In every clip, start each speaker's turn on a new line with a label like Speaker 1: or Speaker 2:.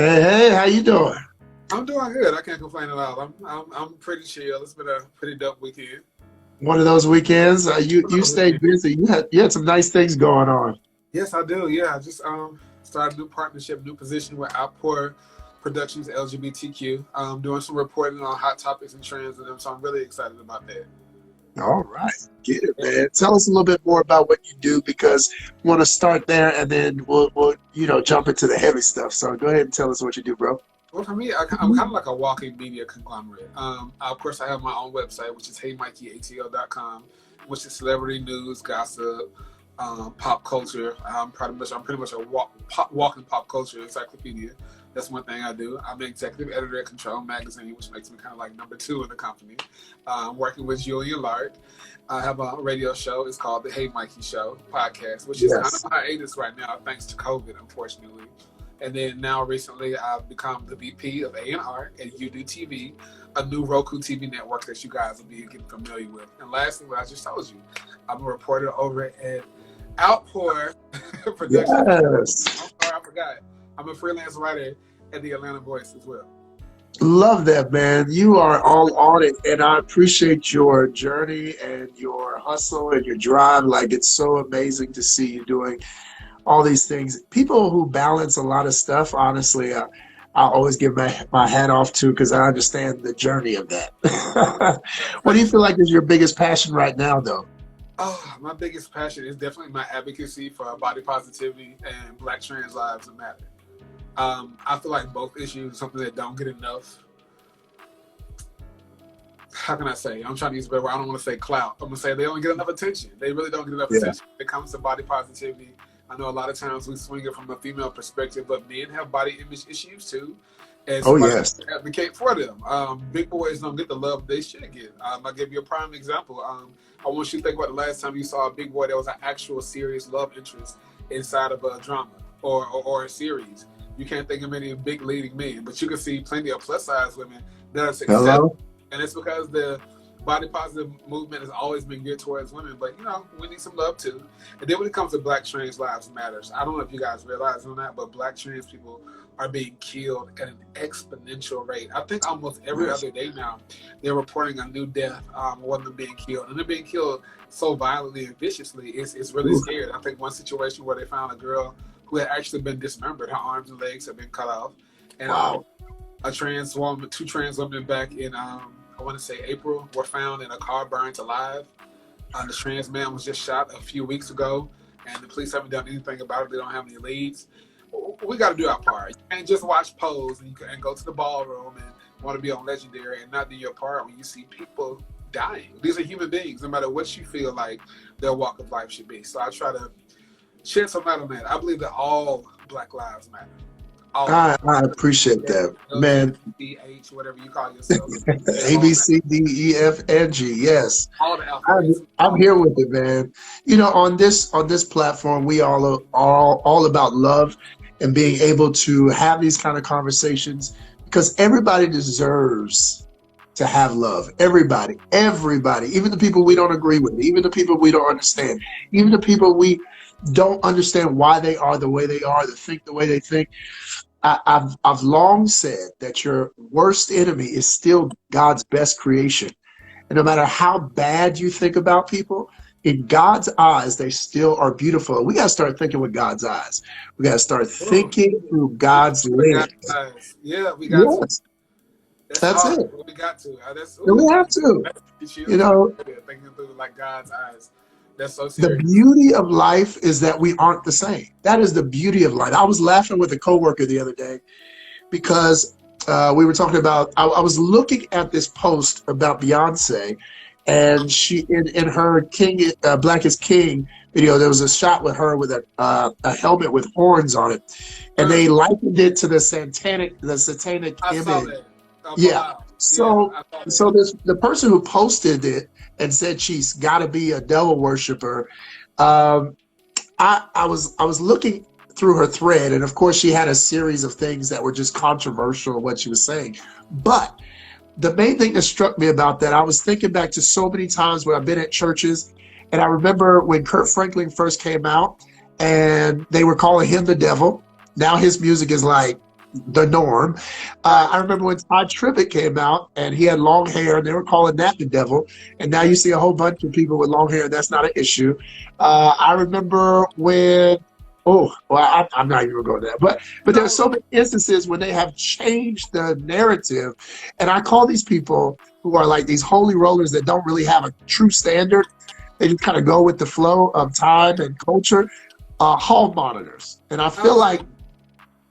Speaker 1: Hey, hey, how you doing?
Speaker 2: I'm doing good. I can't complain at all. I'm pretty chill. It's been a pretty dope weekend.
Speaker 1: One of those weekends, you stayed
Speaker 2: Weekend.
Speaker 1: busy. You had some nice things going on.
Speaker 2: Yes, I do. Yeah, I just started a new partnership, new position with Outpour Productions LGBTQ. Doing some reporting on hot topics and trends with them, so I'm really excited about that.
Speaker 1: All right, get it,
Speaker 2: Yeah.
Speaker 1: man. Tell us a little bit more about what you do because we want to start there and then we'll jump into the heavy stuff. So go ahead and tell us what you do, bro.
Speaker 2: Well, for me, I'm kind of like a walking media conglomerate. Of course, I have my own website, which is heymikeyatl.com, which is celebrity news, gossip, pop culture. I'm pretty much a walking pop culture encyclopedia. That's one thing I do. I'm the executive editor at Control Magazine, which makes me kind of like number two in the company. Working with Julian Lark. I have a radio show. It's called the Hey Mikey Show podcast, which is kind of
Speaker 1: Yes.
Speaker 2: hiatus right now, thanks to COVID, unfortunately. And then now recently I've become the VP of A&R at UD TV, a new Roku TV network that you guys will be getting familiar with. And lastly, what I just told you, I'm a reporter over at Outpour Productions.
Speaker 1: Yes.
Speaker 2: I'm sorry, I forgot. I'm a freelance writer at the Atlanta Voice as well.
Speaker 1: Love that, man. You are all on it, and I appreciate your journey and your hustle and your drive. Like, it's so amazing to see you doing all these things. People who balance a lot of stuff, honestly, I always give my hat off to because I understand the journey of that. What do you
Speaker 2: Thank you.
Speaker 1: feel like is your biggest passion right now, though?
Speaker 2: Oh, my biggest passion is definitely my advocacy for body positivity and Black trans lives that matter. I feel like both issues are something that don't get enough. How can I say? I'm trying to use a better word. I don't want to say clout. I'm gonna say they don't get enough attention. They really don't get enough
Speaker 1: Yeah.
Speaker 2: attention when it comes to body positivity. I know a lot of times we swing it from a female perspective, but men have body image issues too, and
Speaker 1: Oh,
Speaker 2: somebody
Speaker 1: yes.
Speaker 2: to advocate for them. Big boys don't get the love they should get. I'll give you a prime example. I want you to think about the last time you saw a big boy that was an actual serious love interest inside of a drama or a series. You can't think of many big leading men, but you can see plenty of plus size women that are successful,
Speaker 1: Hello?
Speaker 2: and it's because the body positive movement has always been geared towards women. But we need some love too. And then when it comes to Black trans lives matters, I don't know if you guys realize or not, but Black trans people are being killed at an exponential rate. I think almost every
Speaker 1: Yes.
Speaker 2: other day now they're reporting a new death, one of them being killed, and they're being killed so violently and viciously. It's really
Speaker 1: Ooh,
Speaker 2: scary. I think one situation where they found a girl who had actually been dismembered, her arms and legs had been cut off, and
Speaker 1: wow.
Speaker 2: a trans woman, two trans women back in I want to say April, were found in a car burned alive. The trans man was just shot a few weeks ago, and the police haven't done anything about it. They don't have any leads. We got to do our part. You can't just watch Pose and go to the ballroom and want to be on Legendary and not do your part when you see people dying. These are human beings, no matter what you feel like their walk of life should be. So I try to shed some light on that. I believe that all Black lives matter. All of them.
Speaker 1: I appreciate that, man.
Speaker 2: LGBTH, whatever you call yourself. They
Speaker 1: A,
Speaker 2: all
Speaker 1: B,
Speaker 2: matter.
Speaker 1: C, D, E, F, and G. Yes.
Speaker 2: All the alphabets.
Speaker 1: I'm here with it, man. On this platform, we all about love and being able to have these kind of conversations because everybody deserves to have love. Everybody, even the people we don't agree with, even the people we don't understand, even the people we don't understand why they are the way they are, that think the way they think. I've long said that your worst enemy is still God's best creation. And no matter how bad you think about people, in God's eyes, they still are beautiful. We got to start thinking with God's eyes. We got to start
Speaker 2: Oh,
Speaker 1: thinking through
Speaker 2: we
Speaker 1: God's
Speaker 2: got
Speaker 1: lens.
Speaker 2: eyes. Yeah, we got to.
Speaker 1: Yes,
Speaker 2: That's
Speaker 1: that's
Speaker 2: hard,
Speaker 1: it.
Speaker 2: but we got to. That's
Speaker 1: And
Speaker 2: ooh,
Speaker 1: we have to.
Speaker 2: that's
Speaker 1: You
Speaker 2: chills right
Speaker 1: know,
Speaker 2: there. Thinking through like God's eyes. That's so
Speaker 1: the
Speaker 2: serious.
Speaker 1: beauty of life is that we aren't the same. That is the beauty of life. I was laughing with a coworker the other day because we were talking about, I was looking at this post about Beyonce, and she in her King Black is King video, there was a shot with her with a helmet with horns on it, and
Speaker 2: Uh,
Speaker 1: they likened it to the satanic
Speaker 2: I saw
Speaker 1: image.
Speaker 2: that.
Speaker 1: Yeah.
Speaker 2: Bilal. Yeah,
Speaker 1: So
Speaker 2: I saw that.
Speaker 1: so this the person who posted it and said she's got to be a devil worshiper. Um, I was looking through her thread, and of course she had a series of things that were just controversial in what she was saying. But the main thing that struck me about that, I was thinking back to so many times when I've been at churches, and I remember when Kurt Franklin first came out, and they were calling him the devil. Now his music is like the norm.
Speaker 2: Right.
Speaker 1: I remember when Todd Tribbett came out and he had long hair, and they were calling that the devil. And now you see a whole bunch of people with long hair, and that's not an issue. I remember when, oh, well, I'm not even going to go there. But there's
Speaker 2: No,
Speaker 1: so many instances when they have changed the narrative. And I call these people who are like these holy rollers that don't really have a true standard. They just kind of go with the flow of time
Speaker 2: right.
Speaker 1: and culture, hall monitors. And I feel
Speaker 2: Oh,
Speaker 1: like,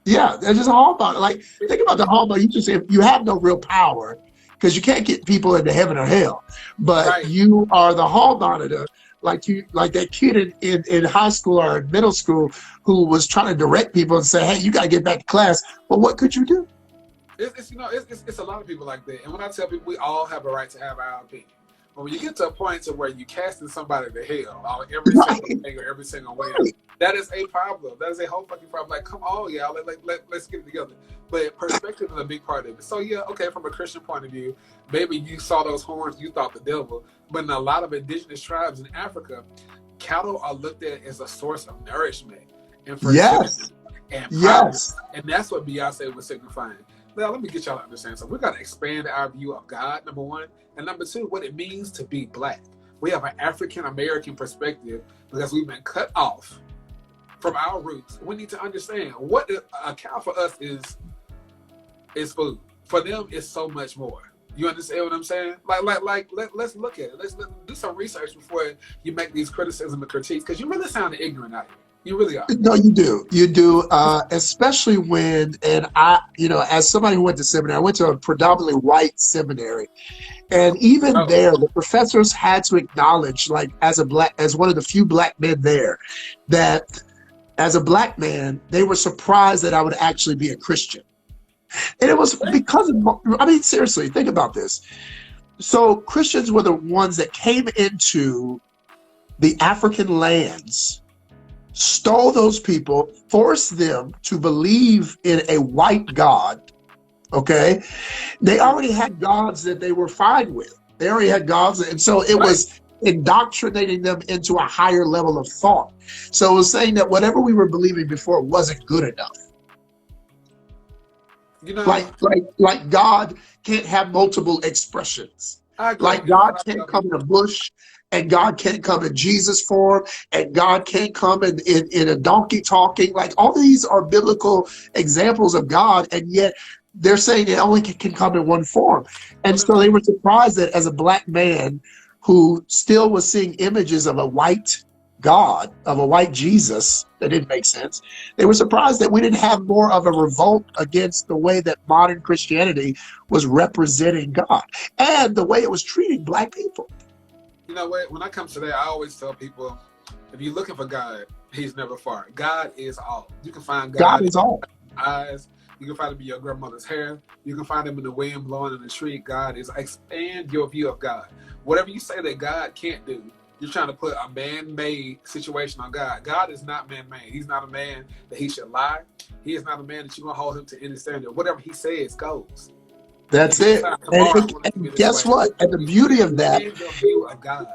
Speaker 1: yeah, they're just a hall monitor. Like, think about the hall monitor. You have no real power because you can't get people into heaven or hell. But
Speaker 2: right.
Speaker 1: you are the hall monitor, like that kid in high school or in middle school who was trying to direct people and say, hey, you gotta get back to class. Well, what could you do?
Speaker 2: It's it's a lot of people like that. And when I tell people we all have a right to have our opinion, but when you get to a point to where you casting somebody to hell every single
Speaker 1: Right.
Speaker 2: thing or every single way,
Speaker 1: Right.
Speaker 2: that is a problem. That is a whole fucking problem. Like, come on, y'all, let's get it together. But perspective is a big part of it. So yeah, okay, from a Christian point of view, maybe you saw those horns, you thought the devil. But in a lot of indigenous tribes in Africa, cattle are looked at as a source of nourishment and fertility
Speaker 1: Yes.
Speaker 2: and
Speaker 1: Yes.
Speaker 2: progress. And that's what Beyonce was signifying. Now, let me get y'all to understand. So, we got to expand our view of God, number one. And number two, what it means to be black. We have an African American perspective because we've been cut off from our roots. We need to understand what a cow for us is food. For them, it's so much more. You understand what I'm saying? Let's look at it. Let's do some research before you make these criticisms and critiques, because you really sound ignorant out here. You really are.
Speaker 1: No, you do. You do. Especially when, and as somebody who went to seminary, I went to a predominantly white seminary. And even
Speaker 2: Oh,
Speaker 1: there, the professors had to acknowledge, like, as one of the few black men there, that as a black man, they were surprised that I would actually be a Christian. And it was because I mean, seriously, think about this. So Christians were the ones that came into the African lands, stole those people, forced them to believe in a white God. Okay. They already had gods that they were fine with. They already had gods. And so it
Speaker 2: right.
Speaker 1: was indoctrinating them into a higher level of thought. So it was saying that whatever we were believing before wasn't good enough.
Speaker 2: You know,
Speaker 1: Like God can't have multiple expressions.
Speaker 2: I agree.
Speaker 1: Like
Speaker 2: And that's
Speaker 1: God
Speaker 2: what I
Speaker 1: can't
Speaker 2: tell
Speaker 1: come in
Speaker 2: people.
Speaker 1: a bush, and God can't come in Jesus form, and God can't come in a donkey talking. Like, all these are biblical examples of God, and yet they're saying it only can come in one form.
Speaker 2: Well,
Speaker 1: And so they were surprised that as a black man who still was seeing images of a white God, of a white Jesus, that didn't make sense. They were surprised that we didn't have more of a revolt against the way that modern Christianity was representing God and the way it was treating black people.
Speaker 2: you know what? When I come to that, I always tell people, if you're looking for God, He's never far. God is all. You can find
Speaker 1: God
Speaker 2: God in
Speaker 1: is all.
Speaker 2: your eyes. You can find Him in your grandmother's hair. You can find Him in the wind blowing in the tree. God is. Expand your view of God. Whatever you say that God can't do, you're trying to put a man-made situation on God. God is not man-made. He's not a man that He should lie. He is not a man that you're going to hold Him to any standard. Whatever He says goes. If
Speaker 1: That's
Speaker 2: you
Speaker 1: it.
Speaker 2: decide tomorrow, I want it to be
Speaker 1: And
Speaker 2: this
Speaker 1: guess
Speaker 2: way,
Speaker 1: what? And the
Speaker 2: you
Speaker 1: beauty of that,
Speaker 2: expand your view of God.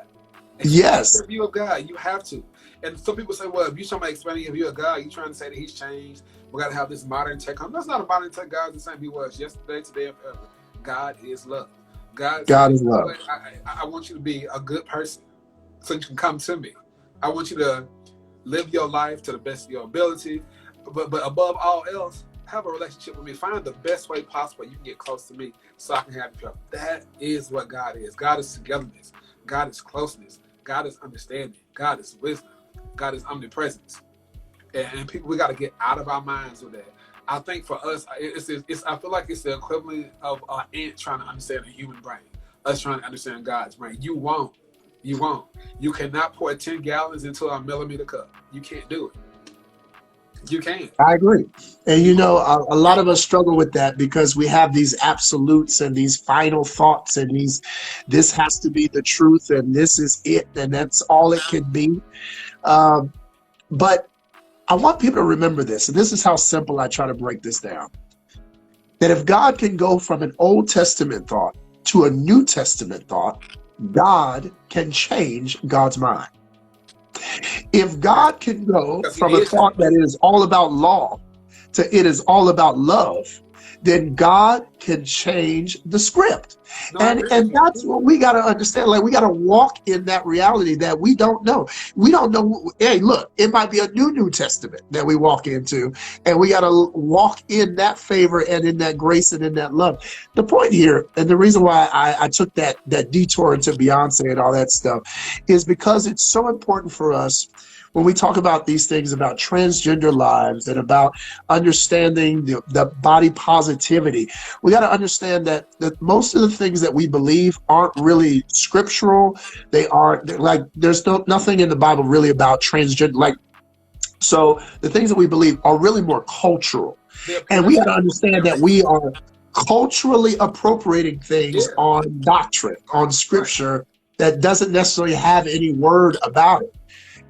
Speaker 2: Expand
Speaker 1: yes,
Speaker 2: your view of God. You have to. And some people say, well, if you're talking about expanding your view of God, you're trying to say that He's changed. We got to have this modern tech. That's not a modern tech. God's the same He was yesterday, today, and forever. God is love. God
Speaker 1: God
Speaker 2: said,
Speaker 1: is
Speaker 2: you know
Speaker 1: love.
Speaker 2: what? I want you to be a good person so you can come to me. I want you to live your life to the best of your ability. But above all else, have a relationship with me. Find the best way possible you can get close to me so I can have you. That is what God is. God is togetherness. God is closeness. God is understanding. God is wisdom. God is omnipresence. And people, we got to get out of our minds with that. I think for us, I feel like it's the equivalent of an ant trying to understand the human brain. Us trying to understand God's brain. You won't. You won't. You cannot pour 10 gallons into a millimeter cup. You can't do it. You can't.
Speaker 1: I agree. And
Speaker 2: You
Speaker 1: a lot of us struggle with that because we have these absolutes and these final thoughts and this has to be the truth and this is it and that's all it can be. Um, but I want people to remember this, and this is how simple I try to break this down. That if God can go from an Old Testament thought to a New Testament thought, God can change God's mind. If God can go
Speaker 2: because he
Speaker 1: from a
Speaker 2: is
Speaker 1: thought
Speaker 2: changed.
Speaker 1: that is all about law to it is all about love, then God can change the script.
Speaker 2: No, I
Speaker 1: And
Speaker 2: agree with
Speaker 1: and
Speaker 2: you.
Speaker 1: that's what we got to understand. Like, we got to walk in that reality that we don't know. We don't know. Hey, look, it might be a New Testament that we walk into, and we got to walk in that favor and in that grace and in that love. The point here, and the reason why I took that detour into Beyonce and all that stuff, is because it's so important for us when we talk about these things about transgender lives and about understanding the body positivity. We got to understand that most of the things that we believe aren't really scriptural. They're like, there's nothing in the Bible really about transgender. Like, so the things that we believe are really more cultural.
Speaker 2: They're
Speaker 1: And we got to
Speaker 2: perishable.
Speaker 1: understand
Speaker 2: They're
Speaker 1: that we
Speaker 2: seasonal.
Speaker 1: are culturally appropriating things
Speaker 2: Yeah.
Speaker 1: on doctrine, on
Speaker 2: Right.
Speaker 1: scripture that doesn't necessarily have any word about it.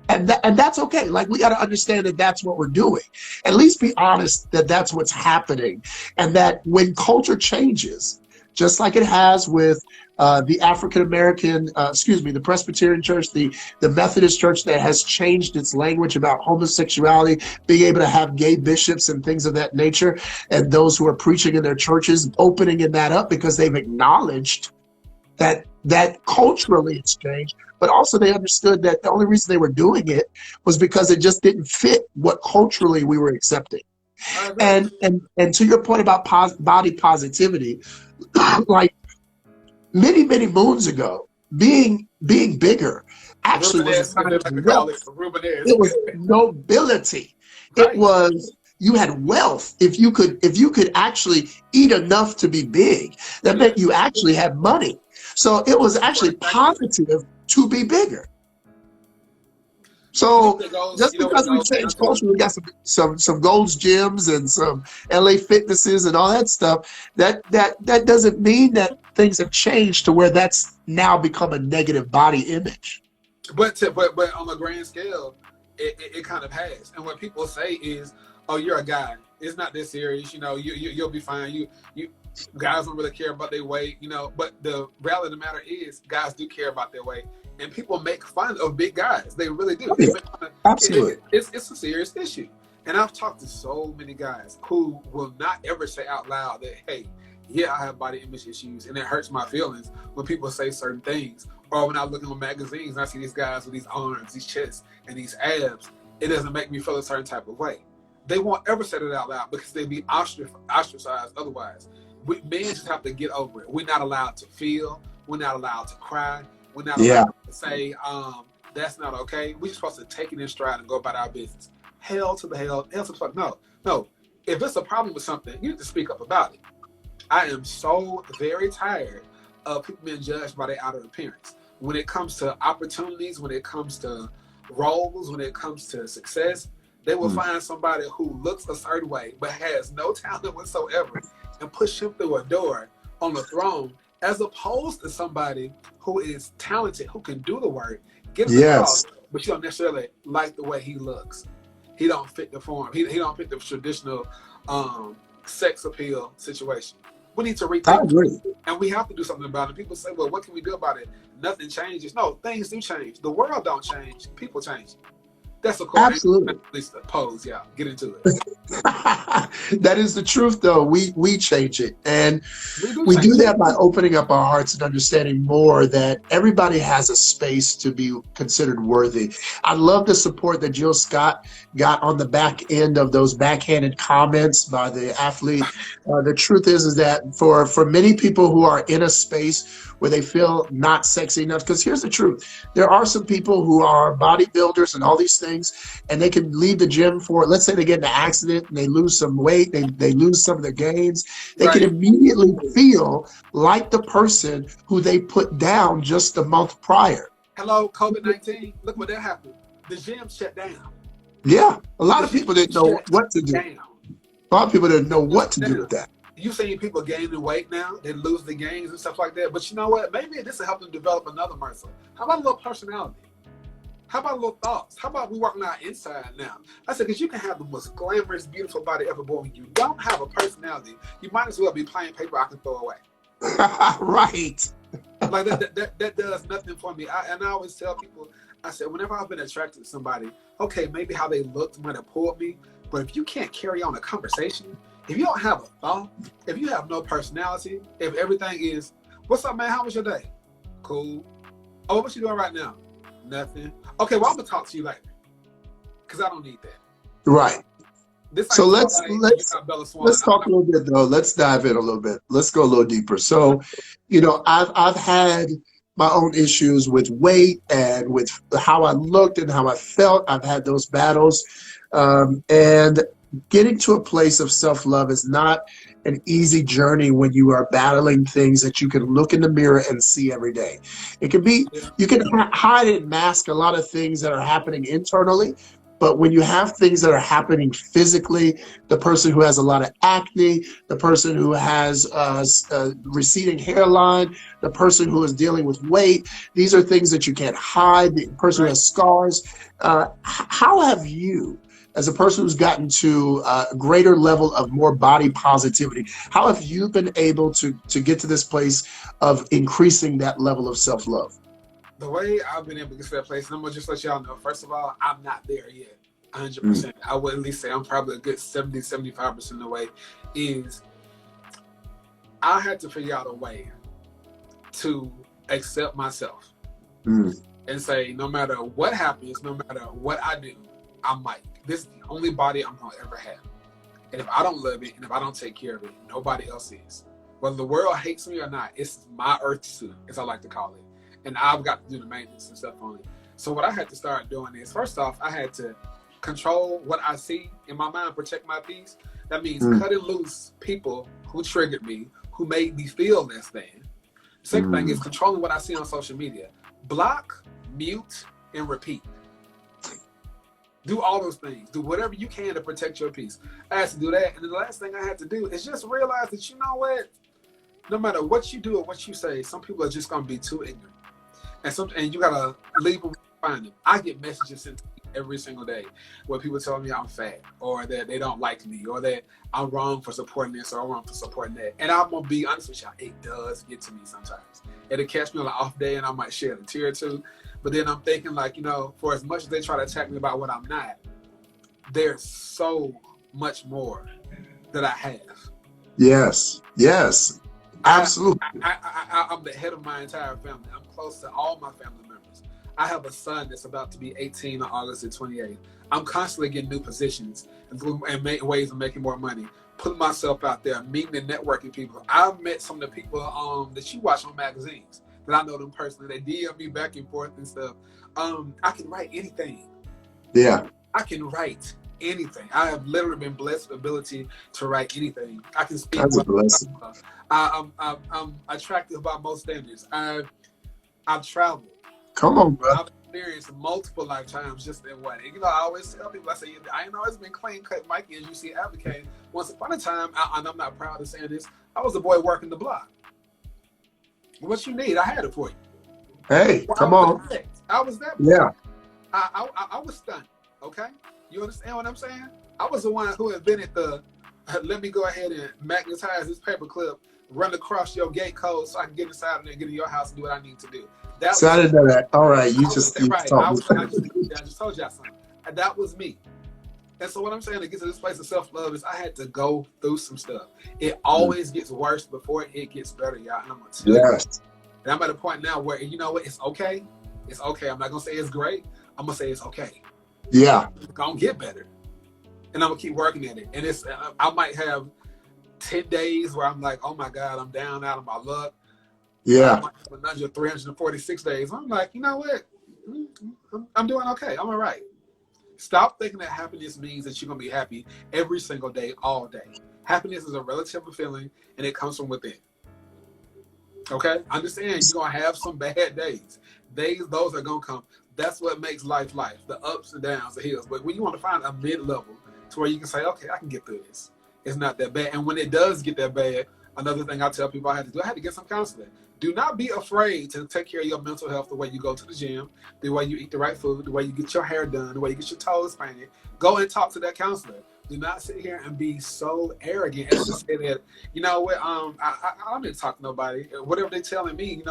Speaker 1: And that's okay. Like, we got to understand that that's what we're doing. At least be honest that that's what's happening, and that when culture changes, just like it has with the African American, the Presbyterian Church, the Methodist Church, that has changed its language about homosexuality, being able to have gay bishops and things of that nature, and those who are preaching in their churches opening in that up because they've acknowledged that culturally it's changed, but also they understood that the only reason they were doing it was because it just didn't fit what culturally we were accepting.
Speaker 2: I agree.
Speaker 1: And to your point about body positivity, like many moons ago, being bigger actually was a
Speaker 2: Rubenes, as
Speaker 1: sign
Speaker 2: they
Speaker 1: of
Speaker 2: like to call it,
Speaker 1: wealth.
Speaker 2: Rubenes.
Speaker 1: It was nobility. It
Speaker 2: Right.
Speaker 1: was, you had wealth. If you could actually eat enough to be big, that meant
Speaker 2: Yes.
Speaker 1: you actually had money. So it was
Speaker 2: That's what
Speaker 1: actually
Speaker 2: exactly it is.
Speaker 1: positive to be bigger.
Speaker 2: You know
Speaker 1: So
Speaker 2: what it goes.
Speaker 1: just
Speaker 2: You know what it
Speaker 1: because we
Speaker 2: goes down
Speaker 1: changed
Speaker 2: to.
Speaker 1: culture, we got some Gold's gyms and some LA Fitnesses and all that stuff. That doesn't mean that things have changed to where that's now become a negative body image.
Speaker 2: But on a grand scale, it kind of has. And what people say is, "Oh, you're a guy. It's not this serious. You know, you'll be fine. You guys don't really care about their weight. You know." But the reality of the matter is, guys do care about their weight, and people make fun of big guys. They really do.
Speaker 1: Oh,
Speaker 2: They
Speaker 1: yeah,
Speaker 2: make fun of,
Speaker 1: absolutely.
Speaker 2: it's a serious issue. And I've talked to so many guys who will not ever say out loud that, "Hey, yeah, I have body image issues," and it hurts my feelings when people say certain things. Or when I look in magazines and I see these guys with these arms, these chests, and these abs, it doesn't make me feel a certain type of way. They won't ever say it out loud because they'd be ostracized otherwise. Men just have to get over it. We're not allowed to feel. We're not allowed to cry. We're not
Speaker 1: Yeah,
Speaker 2: allowed to say, that's not okay. We're just supposed to take it in stride and go about our business. Hell to the hell, hell to the fuck. No, no. If it's a problem with something, you need to speak up about it. I am so very tired of people being judged by their outer appearance. When it comes to opportunities, when it comes to roles, when it comes to success, they will
Speaker 1: mm,
Speaker 2: find somebody who looks a certain way but has no talent whatsoever and push him through a door on the throne, as opposed to somebody who is talented, who can do the work, get it across,
Speaker 1: yes,
Speaker 2: but you don't necessarily like the way he looks. He don't fit the form. He don't fit the traditional sex appeal situation. We need to
Speaker 1: I
Speaker 2: rethink,
Speaker 1: agree.
Speaker 2: and we have to do something about it. People say, "Well, what can we do about it?" Nothing changes. No, things do change. The world don't change. People change. That's a quote.
Speaker 1: Absolutely.
Speaker 2: At least a pose. Yeah, get into it.
Speaker 1: That is the truth, though. We change it, and
Speaker 2: We do
Speaker 1: we do
Speaker 2: change it.
Speaker 1: that by opening up our hearts and understanding more that everybody has a space to be considered worthy. I love the support that Jill Scott got on the back end of those backhanded comments by the athlete. The truth is that for many people who are in a space where they feel not sexy enough, because here's the truth: there are some people who are bodybuilders and all these things, and they can leave the gym for, let's say they get in an accident and they lose some weight, they lose some of their gains, they can
Speaker 2: Right.
Speaker 1: immediately feel like the person who they put down just a month prior.
Speaker 2: Hello, COVID-19. Look what that happened. The gym shut down.
Speaker 1: Yeah, a
Speaker 2: The
Speaker 1: lot of
Speaker 2: gym
Speaker 1: people didn't know
Speaker 2: shut
Speaker 1: what to do.
Speaker 2: down.
Speaker 1: A lot of people didn't
Speaker 2: The
Speaker 1: know
Speaker 2: gym
Speaker 1: what to
Speaker 2: shut
Speaker 1: do
Speaker 2: down.
Speaker 1: with that.
Speaker 2: You seeing people gaining weight now? They lose the gains and stuff like that. But you know what? Maybe this will help them develop another muscle. How about a little personality? How about a little thoughts? How about we working on our inside now? I said, because you can have the most glamorous, beautiful body ever, but when you don't have a personality, you might as well be plain paper I can throw away.
Speaker 1: Right.
Speaker 2: Like that does nothing for me. And I always tell people, I said, whenever I've been attracted to somebody, okay, maybe how they looked might have pulled me, But if you can't carry on a conversation, if you don't have a thought, if you have no personality, if everything is, what's up, man? How was your day? Cool. Oh, what you doing right now? Nothing. Okay, well, I'm gonna talk to you later because I don't need that.
Speaker 1: Right.
Speaker 2: This
Speaker 1: So
Speaker 2: ain't
Speaker 1: let's
Speaker 2: Twilight. You
Speaker 1: let's
Speaker 2: got Bella Swan.
Speaker 1: let's talk a little bit though. Let's dive in a little bit. Let's go a little deeper. So, I've had my own issues with weight and with how I looked and how I felt. I've had those battles, and getting to a place of self-love is not an easy journey when you are battling things that you can look in the mirror and see every day. It can be
Speaker 2: Yeah.
Speaker 1: you can hide and mask a lot of things that are happening internally. But when you have things that are happening physically, the person who has a lot of acne, the person who has receding hairline, the person who is dealing with weight, these are things that you can't hide, the person who
Speaker 2: Right.
Speaker 1: has scars. How have you, as a person who's gotten to a greater level of more body positivity, how have you been able to get to this place of increasing that level of self-love?
Speaker 2: The way I've been able to get to that place, and I'm gonna just let y'all know, first of all, I'm not there yet.
Speaker 1: Mm,
Speaker 2: 100%. I would at least say I'm probably a good 70, 75% of the way. Is I had to figure out a way to accept myself
Speaker 1: mm,
Speaker 2: and say, no matter what happens, no matter what I do, I'm Mike. This is the only body I'm gonna ever have. And if I don't love it and if I don't take care of it, nobody else is. Whether the world hates me or not, it's my earth suit, as I like to call it. And I've got to do the maintenance and stuff on it. So what I had to start doing is, first off, I had to control what I see in my mind, protect my peace. That means
Speaker 1: mm,
Speaker 2: cutting loose people who triggered me, who made me feel less than. The second thing is
Speaker 1: mm.
Speaker 2: controlling what I see on social media. Block, mute, and repeat. Do all those things. Do whatever you can to protect your peace. I had to do that. And then the last thing I had to do is just realize that, you know what? No matter what you do or what you say, some people are just going to be too ignorant. And you got to leave them and find them. I get messages sent to me every single day where people tell me I'm fat or that they don't like me or that I'm wrong for supporting this or I'm wrong for supporting that. And I'm going to be honest with y'all, it does get to me sometimes. It'll catch me on an off day and I might shed a tear or two. But then I'm thinking, like, for as much as they try to attack me about what I'm not, there's so much more that I have.
Speaker 1: Yes, yes, absolutely.
Speaker 2: I'm the head of my entire family. I'm close to all my family members. I have a son that's about to be 18 on August the 28th. I'm constantly getting new positions and ways of making more money, putting myself out there, meeting and networking people. I've met some of the people that you watch on magazines that I know them personally. They DM me back and forth and stuff. I can write anything.
Speaker 1: Yeah,
Speaker 2: I can write anything. I have literally been blessed with the ability to write anything. I can speak
Speaker 1: that's a
Speaker 2: well.
Speaker 1: blessing.
Speaker 2: I'm attractive by most standards. I've traveled.
Speaker 1: Come on, bro.
Speaker 2: I've experienced multiple lifetimes just in one. And, I always tell people, I say, I ain't always been clean cut, Mikey, as you see advocating. Once upon a time, and I'm not proud of saying this, I was a boy working the block. What you need, I had it for you.
Speaker 1: Hey,
Speaker 2: Well,
Speaker 1: come on.
Speaker 2: I was that boy.
Speaker 1: Yeah,
Speaker 2: I was stunned. Okay, you understand what I'm saying? I was the one who invented the. Let me go ahead and magnetize this paperclip, run across your gate code, so I can get inside and get in your house and do what I need to do. That
Speaker 1: so I
Speaker 2: was
Speaker 1: didn't know that. All right, you
Speaker 2: was
Speaker 1: just you
Speaker 2: right.
Speaker 1: taught me
Speaker 2: I
Speaker 1: something.
Speaker 2: just told y'all something. And that was me. And so what I'm saying to get to this place of self-love is I had to go through some stuff. It always gets worse before it gets better, y'all. And I'm gonna tell you.
Speaker 1: Yes.
Speaker 2: And I'm at a point now where, you know what, it's okay. It's okay. I'm not gonna say it's great. I'm gonna say it's okay.
Speaker 1: Yeah.
Speaker 2: It's gonna get better. And I'm gonna keep working at it. And I might have 10 days where I'm like, oh my God, I'm down out of my luck. I
Speaker 1: Yeah.
Speaker 2: might have another 346 days. I'm like, you know what? I'm doing okay. I'm all right. Stop thinking that happiness means that you're going to be happy every single day, all day. Happiness is a relative feeling, and it comes from within. Okay? Understand you're going to have some bad days. Those are going to come. That's what makes life. The ups and downs, the hills. But when you want to find a mid-level to where you can say, okay, I can get through this. It's not that bad. And when it does get that bad, another thing I tell people I had to do, I had to get some counseling. Do not be afraid to take care of your mental health the way you go to the gym, the way you eat the right food, the way you get your hair done, the way you get your toes painted. Go and talk to that counselor. Do not sit here and be so arrogant as to say that, you know what, I don't need to talk to nobody. Whatever they're telling me,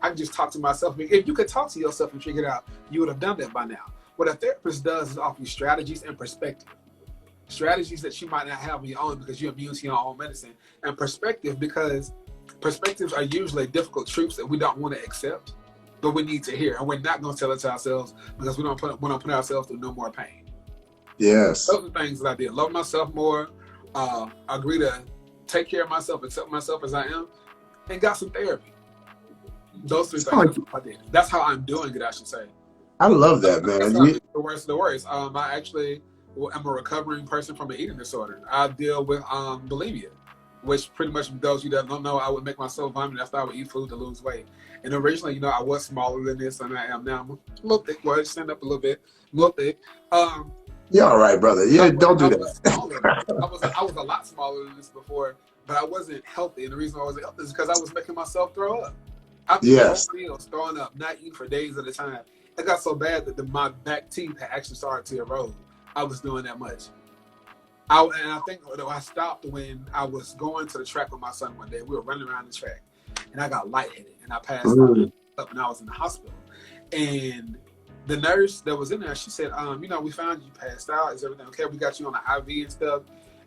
Speaker 2: I can just talk to myself. If you could talk to yourself and figure it out, you would have done that by now. What a therapist does is offer you strategies and perspective. strategies that you might not have on your own because you're immune to your own medicine, and perspective, because perspectives are usually difficult truths that we don't want to accept, but we need to hear, and we're not going to tell it to ourselves because we don't put ourselves through no more pain.
Speaker 1: Yes.
Speaker 2: Those are things that I did. Love myself more, agree to take care of myself, accept myself as I am, and got some therapy. Those three things, that's what I did. That's how I'm doing it, I should say.
Speaker 1: I love that, man.
Speaker 2: The worst of the worst. I actually am a recovering person from an eating disorder. I deal with bulimia, which pretty much, those of you that don't know, I would make myself vomit after I would eat food to lose weight. And originally, you know, I was smaller than this than I am now. I'm a little thick. Well, I just stand up a little bit. A little thick.
Speaker 1: You're all right, brother. Yeah, don't do that.
Speaker 2: I was a lot smaller than this before, but I wasn't healthy. And the reason I wasn't healthy is because I was making myself throw up. I
Speaker 1: Yes.
Speaker 2: meals, throwing up, not eating for days at a time. It got so bad that my back teeth had actually started to erode. I was doing that much. And I think I stopped when I was going to the track with my son one day. We were running around the track, and I got lightheaded, and I passed up, and I was in the hospital. And the nurse that was in there, she said, you know, we found you passed out. Is everything okay? We got you on the IV and stuff.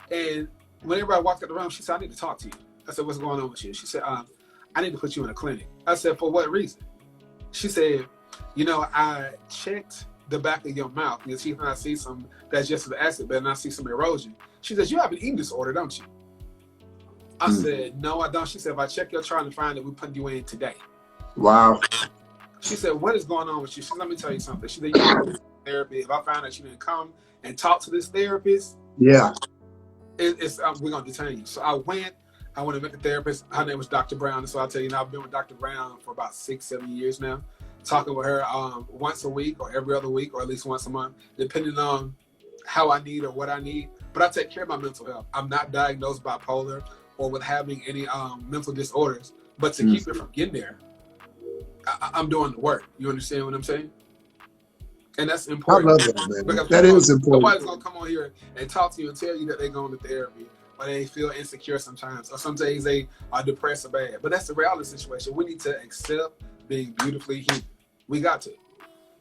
Speaker 2: And whenever I walked out the room, she said, I need to talk to you. I said, what's going on with you? She said, I need to put you in a clinic. I said, for what reason? She said, you know, I checked the back of your mouth, your teeth, and I see some digestive acid bed, and I see some erosion. She says, you have an eating disorder, don't you? I said, no, I don't. She said, if I check your chart and find it, we put you in today.
Speaker 1: Wow.
Speaker 2: She said, what is going on with you? She said, let me tell you something. She said, you know, therapy. If I find out you didn't come and talk to this therapist,
Speaker 1: yeah,
Speaker 2: we're going to detain you. So I went to meet the therapist. Her name was Dr. Brown. And so I'll tell you now, I've been with Dr. Brown for about 6-7 years now, talking with her once a week or every other week or at least once a month, depending on how I need or what I need. But I take care of my mental health. I'm not diagnosed bipolar or with having any mental disorders, but to keep it from getting there, I'm doing the work. You understand what I'm saying? And that's important.
Speaker 1: I love that, man.
Speaker 2: Because
Speaker 1: that is important.
Speaker 2: Nobody's going to come on here and talk to you and tell you that they're going to therapy or they feel insecure sometimes, or some days they are depressed or bad. But that's the reality situation. We need to accept being beautifully human. We got to.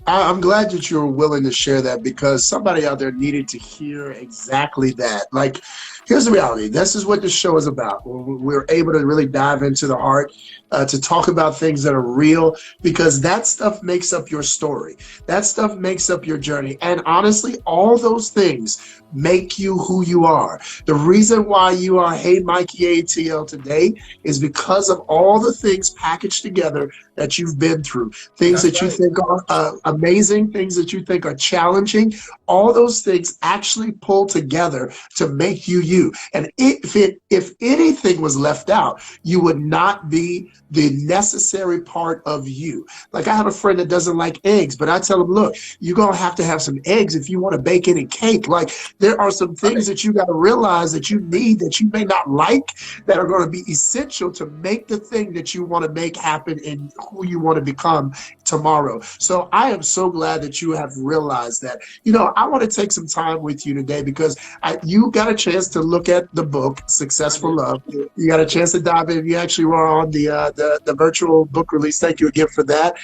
Speaker 1: I'm glad that you're willing to share that, because somebody out there needed to hear exactly that. Like, here's the reality. This is what this show is about. We're able to really dive into the heart, to talk about things that are real, because that stuff makes up your story. That stuff makes up your journey. And honestly, all those things make you who you are. The reason why you are Hey Mikey ATL today is because of all the things packaged together that you've been through. Things that you think are amazing, things that you think are challenging. All those things actually pull together to make you you. And if anything was left out, you would not be the necessary part of you. Like, I have a friend that doesn't like eggs, but I tell him, look, you're going to have some eggs if you want to bake any cake. Like, there are some things that you got to realize that you need, that you may not like, that are going to be essential to make the thing that you want to make happen in who you want to become tomorrow. So I am so glad that you have realized that. You know, I want to take some time with you today, because you got a chance to look at the book, Successful Love. You got a chance to dive in. You actually were on the virtual book release. Thank you again for that.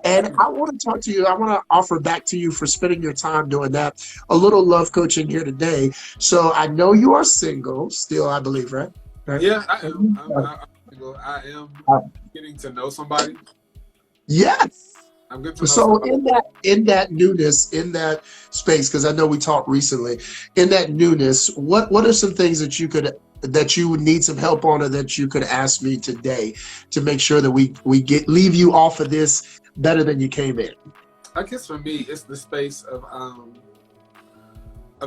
Speaker 1: And I want to talk to you. I want to offer back to you for spending your time doing that. A little love coaching here today. So I know you are single still, I believe, right?
Speaker 2: Yeah, I am. I'm single. I am getting to know somebody.
Speaker 1: Yes.
Speaker 2: I'm good to know
Speaker 1: So
Speaker 2: somebody.
Speaker 1: in that newness, in that space, because I know we talked recently, in that newness, what are some things that you would need some help on, or that you could ask me today to make sure that we leave you off of this better than you came in?
Speaker 2: I guess for me, it's the space of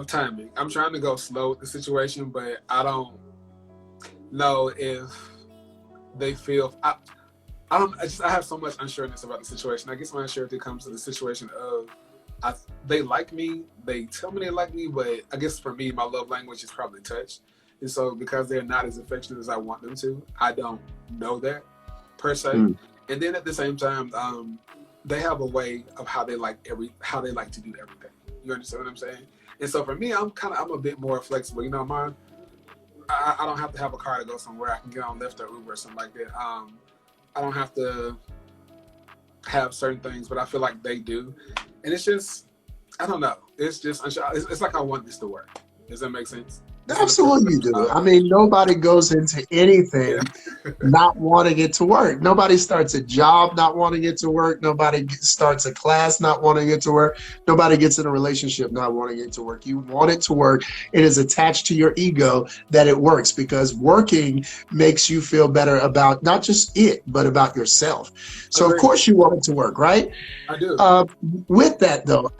Speaker 2: timing. I'm trying to go slow with the situation, but I don't know if they feel. I have so much unsureness about the situation. I guess my uncertainty comes to the situation of they like me, they tell me they like me, but I guess for me, my love language is probably touch. And so because they're not as affectionate as I want them to, I don't know that per se. And then at the same time, they have a way of how they like to do everything. You understand what I'm saying? And so for me, I'm a bit more flexible. You know, I don't have to have a car to go somewhere. I can get on Lyft or Uber or something like that. I don't have to have certain things, but I feel like they do. And it's just, I don't know. It's just, it's like I want this to work. Does that make sense? It's in the
Speaker 1: Absolutely you do. I mean, nobody goes into
Speaker 2: yeah.
Speaker 1: anything not wanting it to work. Nobody starts a job not wanting it to work. Nobody starts a class not wanting it to work. Nobody gets in a relationship not wanting it to work. You want it to work. It is attached to your ego that it works, because working makes you feel better about not just it, but about yourself. So of
Speaker 2: Agreed.
Speaker 1: course you want it to work, right?
Speaker 2: I do.
Speaker 1: Uh, with that though,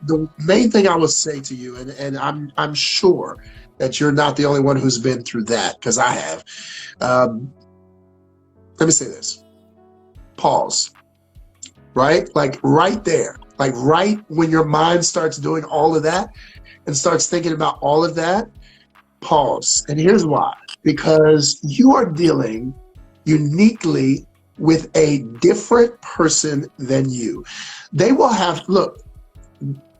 Speaker 1: the main thing I will say to you, and I'm sure that you're not the only one who's been through that, because I have. Um, let me say this. Pause. Right? Like right there. Like right when your mind starts doing all of that and starts thinking about all of that, pause. And here's why. Because you are dealing uniquely with a different person than you. They will have, look,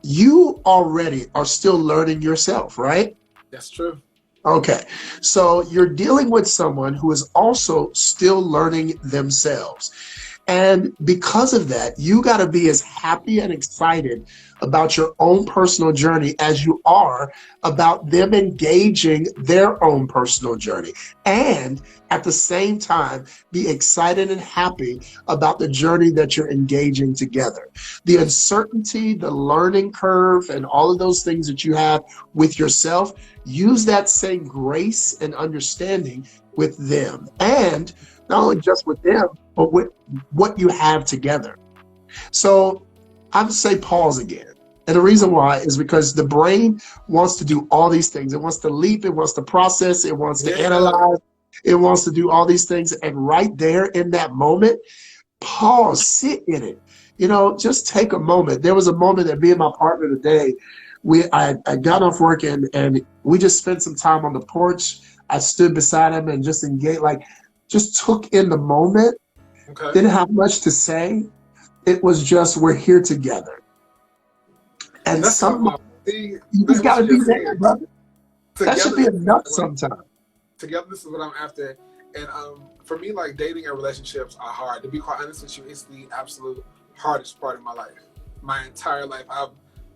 Speaker 1: you already are still learning yourself, right?
Speaker 2: That's true.
Speaker 1: Okay, so you're dealing with someone who is also still learning themselves. And because of that, you got to be as happy and excited about your own personal journey as you are about them engaging their own personal journey. And at the same time, be excited and happy about the journey that you're engaging together. The uncertainty, the learning curve, and all of those things that you have with yourself, use that same grace and understanding with them. And not only just with them, but with what you have together. So I'm say pause again. And the reason why is because the brain wants to do all these things. It wants to leap, it wants to process, it wants to
Speaker 2: Yeah.
Speaker 1: analyze, it wants to do all these things. And right there in that moment, pause, sit in it. You know, just take a moment. There was a moment that me and my partner today, I got off work and we just spent some time on the porch. I stood beside him and just engaged, like just took in the moment.
Speaker 2: Okay.
Speaker 1: Didn't have much to say. It was just, we're here together. And
Speaker 2: That's what
Speaker 1: some,
Speaker 2: I'm. See,
Speaker 1: you just
Speaker 2: what
Speaker 1: got
Speaker 2: you
Speaker 1: to be
Speaker 2: just
Speaker 1: there,
Speaker 2: said.
Speaker 1: brother. That should be
Speaker 2: Togetherness is
Speaker 1: enough
Speaker 2: what I'm,
Speaker 1: sometimes.
Speaker 2: togetherness is what I'm after. And for me, like dating and relationships are hard. To be quite honest with you, it's the absolute hardest part of my life. My entire life, I've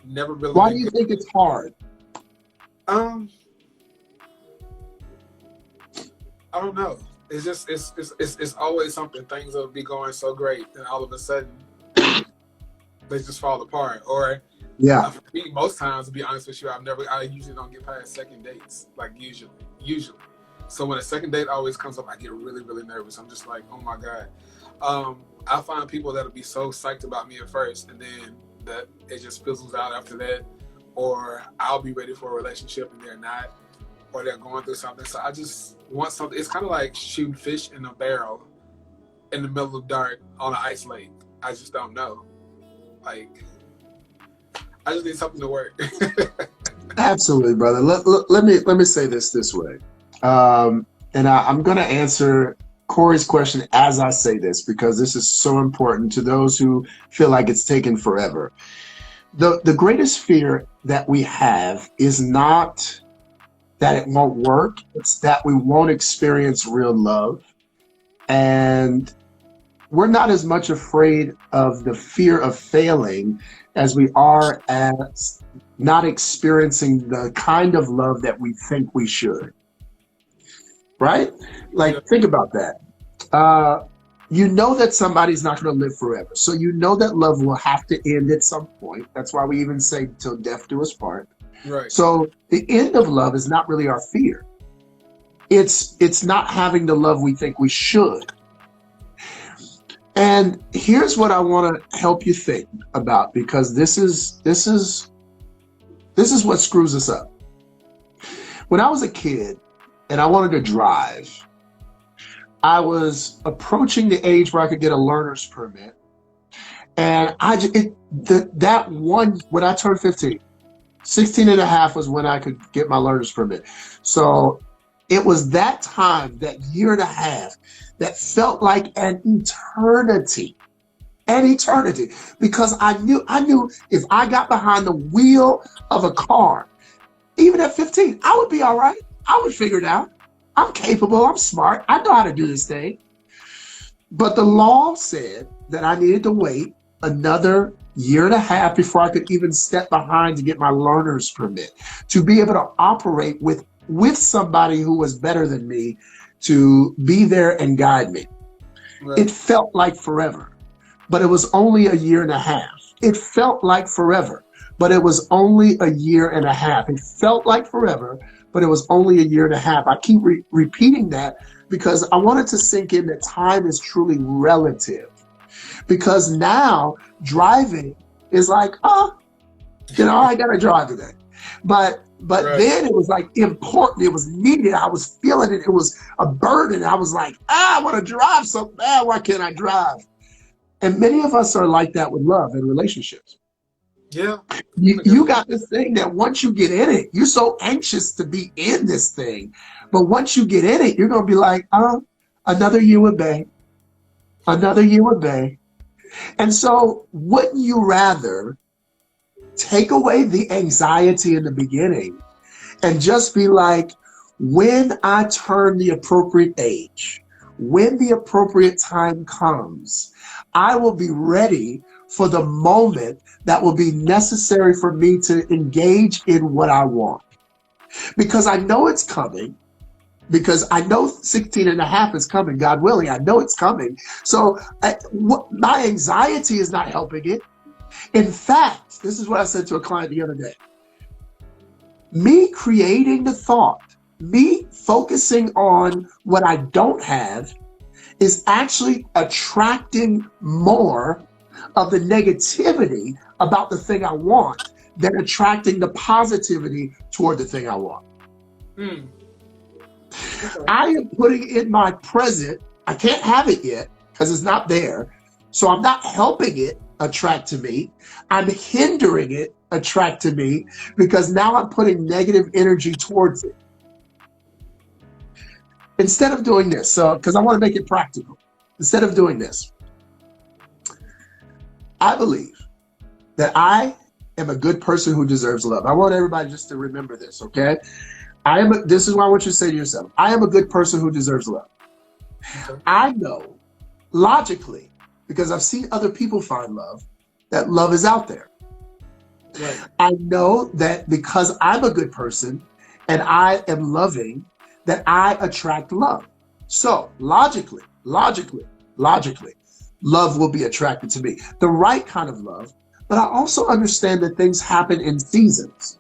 Speaker 2: never really
Speaker 1: Why do
Speaker 2: been
Speaker 1: you
Speaker 2: good.
Speaker 1: think it's hard?
Speaker 2: Um, I don't know. It's just it's always something. Things will be going so great, and all of a sudden they just fall apart. Or
Speaker 1: Yeah,
Speaker 2: for me, most times, to be honest with you, I usually don't get past second dates. Like usually. So when a second date always comes up, I get really really nervous. I'm just like, oh my god. I find people that'll be so psyched about me at first, and then that it just fizzles out after that. Or I'll be ready for a relationship and they're not, or they're going through something. So I just want something. It's kind of like shooting fish in a barrel in the middle of dark on an ice lake. I just don't know. Like, I just need something to work.
Speaker 1: absolutely, brother. Let me say this way. And I'm going to answer Corey's question as I say this, because this is so important to those who feel like it's taken forever. The greatest fear that we have is not that it won't work. It's that we won't experience real love. And we're not as much afraid of the fear of failing as we are as not experiencing the kind of love that we think we should. Right?
Speaker 2: Yeah.
Speaker 1: Like, think about that. Uh, you know that somebody's not going to live forever. So you know that love will have to end at some point. That's why we even say till death do us part.
Speaker 2: Right.
Speaker 1: So the end of love is not really our fear. It's not having the love we think we should. And here's what I want to help you think about, because this is what screws us up. When I was a kid and I wanted to drive, I was approaching the age where I could get a learner's permit. And when I turned 15, 16 and a half was when I could get my learner's permit. So it was that time, that year and a half, that felt like an eternity, because I knew if I got behind the wheel of a car, even at 15, I would be all right. I would figure it out. I'm capable. I'm smart. I know how to do this thing. But the law said that I needed to wait another year and a half before I could even step behind to get my learner's permit, to be able to operate with somebody who was better than me to be there and guide me.
Speaker 2: Right.
Speaker 1: It felt like forever, but it was only a year and a half. It felt like forever, but it was only a year and a half. It felt like forever, but it was only a year and a half. I keep repeating that because I wanted to sink in that time is truly relative. Because now driving is like, oh, I got to drive today. But
Speaker 2: Right.
Speaker 1: then it was like important. It was needed. I was feeling it. It was a burden. I was like, I want to drive so bad. Why can't I drive? And many of us are like that with love and relationships.
Speaker 2: Yeah.
Speaker 1: You got this thing that once you get in it, you're so anxious to be in this thing. But once you get in it, you're going to be like, another year with Bay, another year with Bay. And so wouldn't you rather take away the anxiety in the beginning and just be like, when I turn the appropriate age, when the appropriate time comes, I will be ready for the moment that will be necessary for me to engage in what I want. Because I know it's coming, because I know 16 and a half is coming, God willing, I know it's coming. So my anxiety is not helping it. In fact, this is what I said to a client the other day. Me creating the thought, me focusing on what I don't have is actually attracting more of the negativity about the thing I want than attracting the positivity toward the thing I want.
Speaker 2: Okay.
Speaker 1: I am putting in my present, I can't have it yet because it's not there. So I'm not helping it attract to me. I'm hindering it attract to me because now I'm putting negative energy towards it. Instead of doing this, because I want to make it practical, instead of doing this, I believe that I am a good person who deserves love. I want everybody just to remember this, okay? This is what I want you to say to yourself. I am a good person who deserves love.
Speaker 2: Okay.
Speaker 1: I know logically, because I've seen other people find love, that love is out there.
Speaker 2: Right.
Speaker 1: I know that because I'm a good person and I am loving, that I attract love. So logically, love will be attracted to me. The right kind of love, but I also understand that things happen in seasons.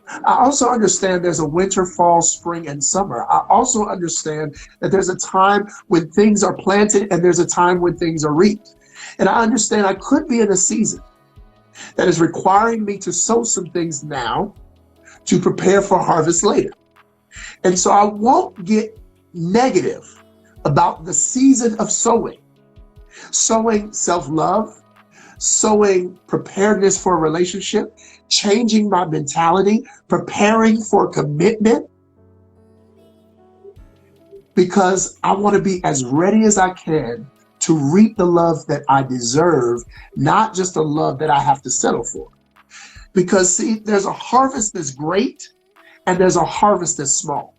Speaker 1: I also understand there's a winter, fall, spring, and summer. I also understand that there's a time when things are planted and there's a time when things are reaped. And I understand I could be in a season that is requiring me to sow some things now to prepare for harvest later. And so I won't get negative about the season of sowing. Sowing self-love, sowing preparedness for a relationship, changing my mentality, preparing for commitment, because I want to be as ready as I can to reap the love that I deserve, not just the love that I have to settle for. Because see, there's a harvest that's great and there's a harvest that's small.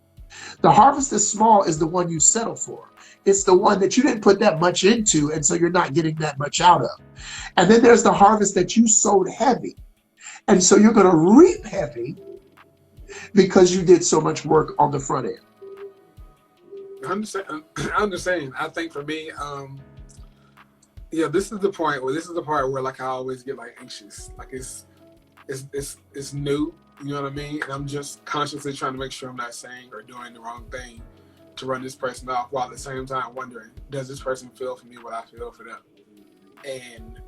Speaker 1: The harvest that's small is the one you settle for. It's the one that you didn't put that much into, and so you're not getting that much out of. And then there's the harvest that you sowed heavy. And so you're going to reap heavy because you did so much work on the front end.
Speaker 2: I understand. I think for me, this is the part where like I always get like anxious. Like it's new, you know what I mean? And I'm just consciously trying to make sure I'm not saying or doing the wrong thing to run this person off, while at the same time wondering, does this person feel for me what I feel for them? And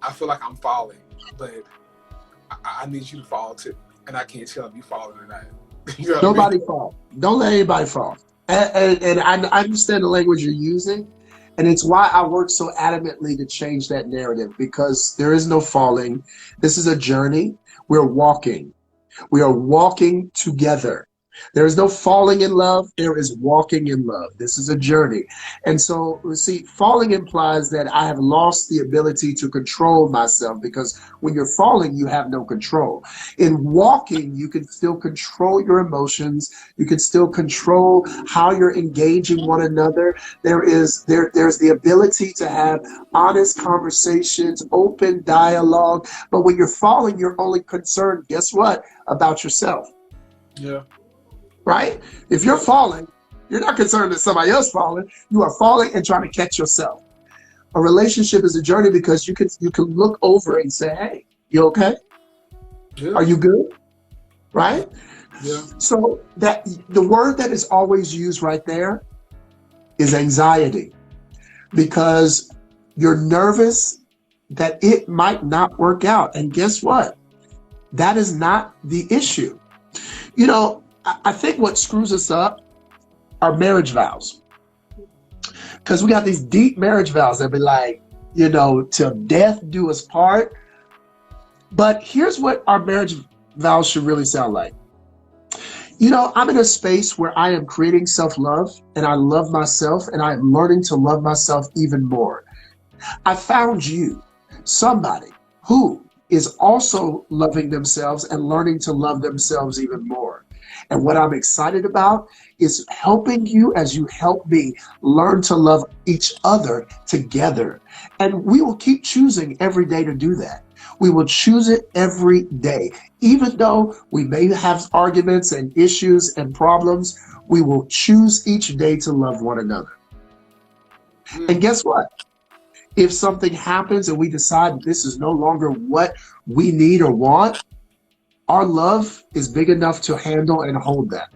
Speaker 2: I feel like I'm falling, but I need you to fall too. And I can't tell if you falling or not. You know
Speaker 1: Nobody fall. Don't let anybody fall. And I understand the language you're using. And it's why I work so adamantly to change that narrative, because there is no falling. This is a journey. We're walking. We are walking together. There is no falling in love. There is walking in love. This is a journey. And so, see, falling implies that I have lost the ability to control myself, because when you're falling, you have no control. In walking, you can still control your emotions. You can still control how you're engaging one another. There's the ability to have honest conversations, open dialogue. But when you're falling, you're only concerned, guess what, about yourself.
Speaker 2: Yeah.
Speaker 1: Right? If you're falling, you're not concerned that somebody else falling. You are falling and trying to catch yourself. A relationship is a journey because you can look over and say, "Hey, you okay?
Speaker 2: Yeah.
Speaker 1: Are you good?" Right?
Speaker 2: Yeah.
Speaker 1: So that the word that is always used right there is anxiety, because you're nervous that it might not work out. And guess what? That is not the issue. You know, I think what screws us up are marriage vows. Because we got these deep marriage vows that be like, till death do us part. But here's what our marriage vows should really sound like. I'm in a space where I am creating self-love, and I love myself, and I am learning to love myself even more. I found you, somebody who is also loving themselves and learning to love themselves even more. And what I'm excited about is helping you as you help me learn to love each other together. And we will keep choosing every day to do that. We will choose it every day. Even though we may have arguments and issues and problems, we will choose each day to love one another. And guess what? If something happens and we decide this is no longer what we need or want, our love is big enough to handle and hold that.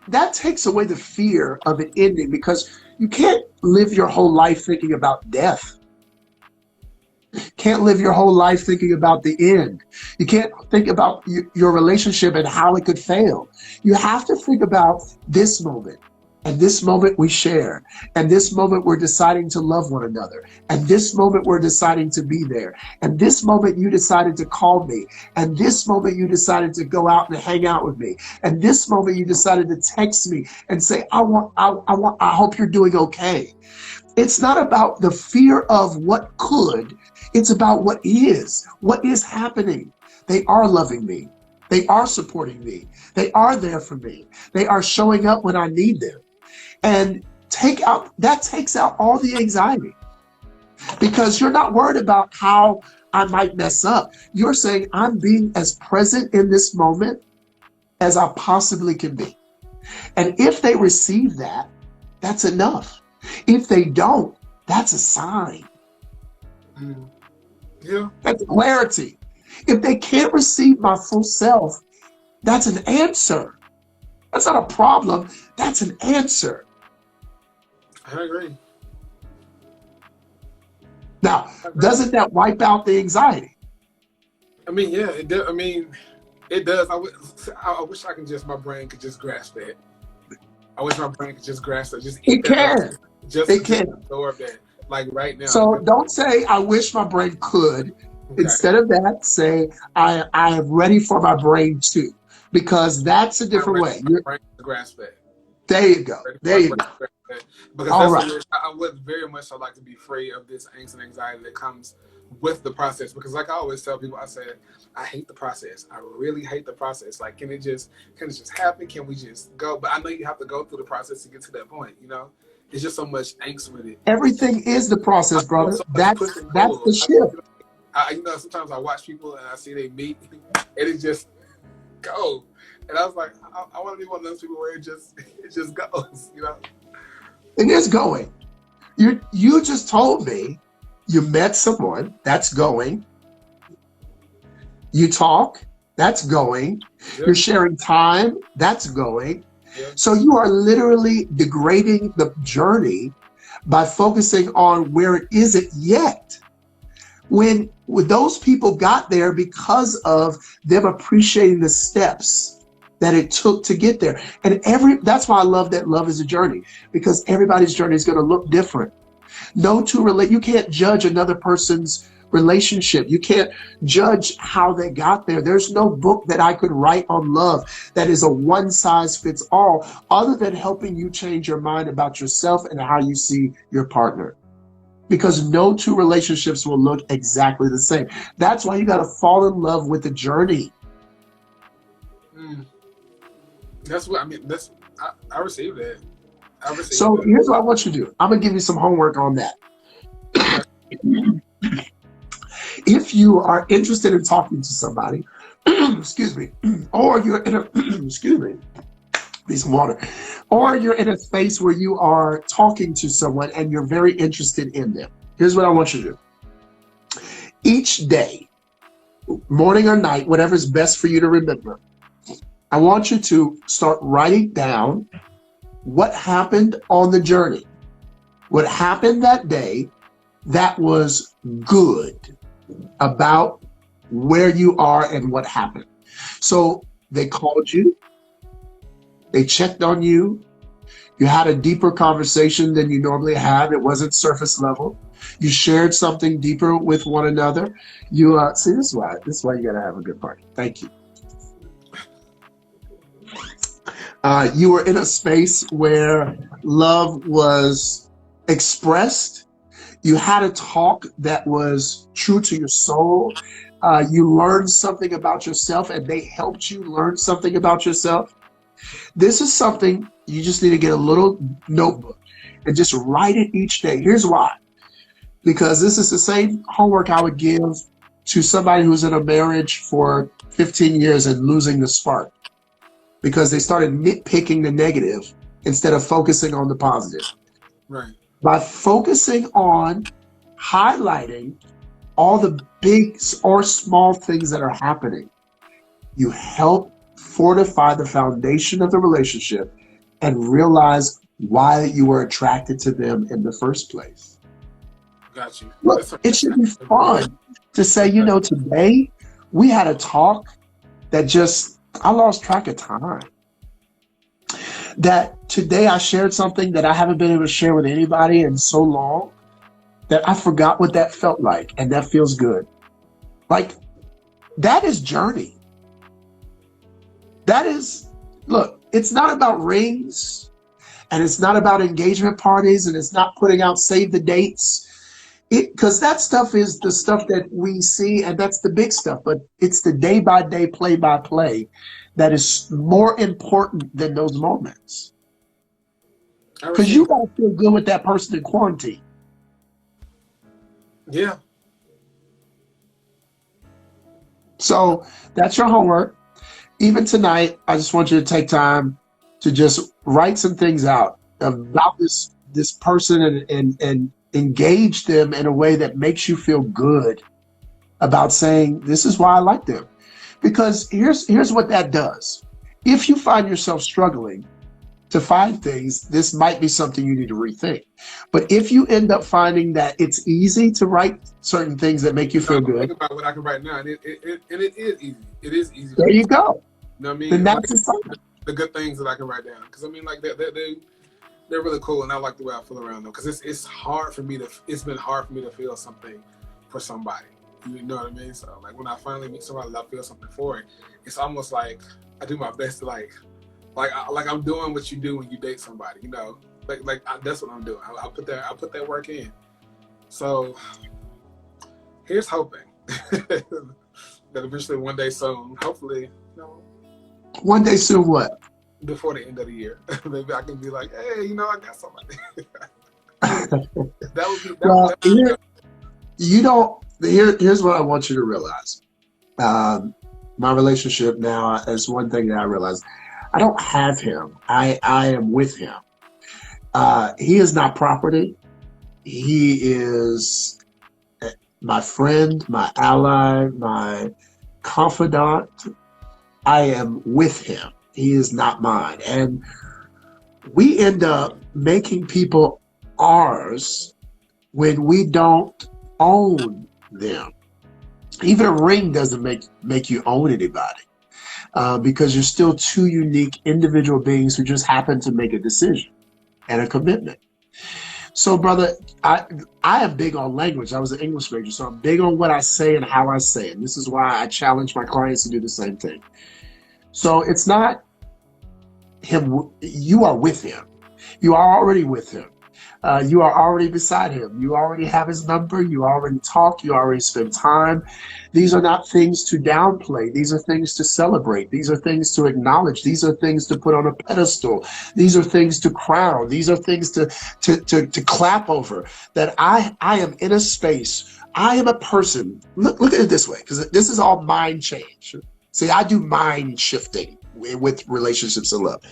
Speaker 1: That takes away the fear of it ending, because you can't live your whole life thinking about death. Can't live your whole life thinking about the end. You can't think about your relationship and how it could fail. You have to think about this moment. And this moment we share. And this moment we're deciding to love one another. And this moment we're deciding to be there. And this moment you decided to call me. And this moment you decided to go out and hang out with me. And this moment you decided to text me and say, I hope you're doing okay. It's not about the fear of what could. It's about what is happening. They are loving me. They are supporting me. They are there for me. They are showing up when I need them. And that takes out all the anxiety, because you're not worried about how I might mess up. You're saying, I'm being as present in this moment as I possibly can be. And if they receive that, that's enough. If they don't, that's a sign.
Speaker 2: Yeah.
Speaker 1: That's clarity. If they can't receive my full self, that's an answer. That's not a problem. That's an answer.
Speaker 2: I agree.
Speaker 1: Now, doesn't that wipe out the anxiety?
Speaker 2: I mean, yeah, it does. I mean, it does. I wish my brain could just grasp that. I wish my brain could just grasp it.
Speaker 1: It can. It can.
Speaker 2: Absorb that, like right now.
Speaker 1: So don't say, I wish my brain could. Okay. Instead of that, say, I am ready for my brain to. Because that's a different way.
Speaker 2: My brain to grasp that.
Speaker 1: There you go. There you go.
Speaker 2: Because all right. I would very much like to be free of this angst and anxiety that comes with the process. Because like I always tell people, I said, I hate the process. I really hate the process. Like, can it just happen? Can we just go? But I know you have to go through the process to get to that point, It's just so much angst with it.
Speaker 1: Everything is the process, brother. So that's the shift.
Speaker 2: Sometimes I watch people and I see they meet and it just go. And I was like, I want to be one of those people where it just goes,
Speaker 1: It is going. You just told me you met someone, that's going. You talk, that's going. Yep. You're sharing time, that's going. Yep. So you are literally degrading the journey by focusing on where it isn't yet. When those people got there because of them appreciating the steps that it took to get there. And that's why I love that love is a journey, because everybody's journey is going to look different. You can't judge another person's relationship. You can't judge how they got there. There's no book that I could write on love that is a one size fits all, other than helping you change your mind about yourself and how you see your partner. Because no two relationships will look exactly the same. That's why you got to fall in love with the journey.
Speaker 2: Mm. That's what I mean. I received that. I received
Speaker 1: So
Speaker 2: that.
Speaker 1: here's what I want you to do. I'm going to give you some homework on that.
Speaker 2: Okay.
Speaker 1: If you are interested in talking to somebody, excuse me, or you're in a, excuse me, need some water, or you're in a space where you are talking to someone and you're very interested in them, here's what I want you to do. Each day, morning or night, whatever's best for you to remember, I want you to start writing down what happened on the journey, what happened that day that was good about where you are and what happened. So they called you, they checked on you, you had a deeper conversation than you normally have. It wasn't surface level. You shared something deeper with one another. You see, this is why you gotta have a good party. Thank you. You were in a space where love was expressed. You had a talk that was true to your soul. You learned something about yourself, and they helped you learn something about yourself. This is something you just need to get a little notebook and just write it each day. Here's why. Because this is the same homework I would give to somebody who's in a marriage for 15 years and losing the spark, because they started nitpicking the negative instead of focusing on the positive.
Speaker 2: Right.
Speaker 1: By focusing on highlighting all the big or small things that are happening, you help fortify the foundation of the relationship and realize why you were attracted to them in the first place.
Speaker 2: Got you.
Speaker 1: Look, it should be fun to say, today we had a talk that I lost track of time. That today I shared something that I haven't been able to share with anybody in so long that I forgot what that felt like, and that feels good. Like, that is journey. That is, look, it's not about rings, and it's not about engagement parties, and it's not putting out save the dates. Because that stuff is the stuff that we see, and that's the big stuff. But it's the day by day, play by play that is more important than those moments. Because you got to feel good with that person in quarantine.
Speaker 2: Yeah.
Speaker 1: So that's your homework. Even tonight, I just want you to take time to just write some things out about this person and engage them in a way that makes you feel good about saying, this is why I like them. Because here's what that does. If you find yourself struggling to find things, this might be something you need to rethink. But if you end up finding that it's easy to write certain things that make you feel good.
Speaker 2: Think about what I can write now, and it is easy. It is easy.
Speaker 1: There you go.
Speaker 2: You know what I mean?
Speaker 1: Then that's
Speaker 2: the good things that I can write down. Because I mean, like they're really cool, and I like the way I feel around them. Because it's been hard for me to feel something for somebody. You know what I mean? So like when I finally meet somebody that I feel something for, it's almost like I do my best to like I'm doing what you do when you date somebody. That's what I'm doing. I put that work in. So here's hoping that eventually one day soon, hopefully,
Speaker 1: one day soon, what?
Speaker 2: Before the end of the year, maybe I can be like, hey, I got somebody.
Speaker 1: Here's what I want you to realize. My relationship now is one thing that I realize. I don't have him. I am with him. He is not property. He is my friend, my ally, my confidant. I am with him. He is not mine. And we end up making people ours when we don't own them. Even a ring doesn't make you own anybody, because you're still two unique individual beings who just happen to make a decision and a commitment. So, brother, I am big on language. I was an English major, so I'm big on what I say and how I say it. And this is why I challenge my clients to do the same thing. So it's not him. You are with him. You are already with him. You are already beside him. You already have his number. You already talk. You already spend time. These are not things to downplay. These are things to celebrate. These are things to acknowledge. These are things to put on a pedestal. These are things to crown. These are things to clap over. That I am in a space. I am a person. Look at it this way, because this is all mind change. See, I do mind shifting with relationships and love.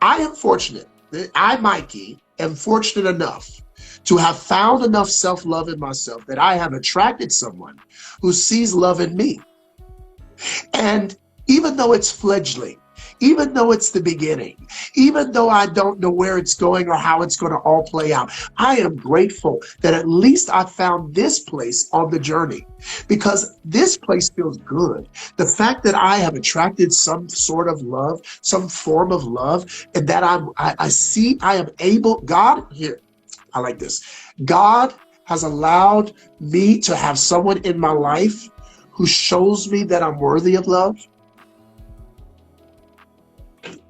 Speaker 1: I am fortunate. I, Mikey, am fortunate enough to have found enough self love in myself that I have attracted someone who sees love in me. And even though it's fledgling, even though it's the beginning, even though I don't know where it's going or how it's going to all play out, I am grateful that at least I found this place on the journey, because this place feels good. The fact that I have attracted some sort of love, some form of love, and that I see I am able, God, here, I like this. God has allowed me to have someone in my life who shows me that I'm worthy of love.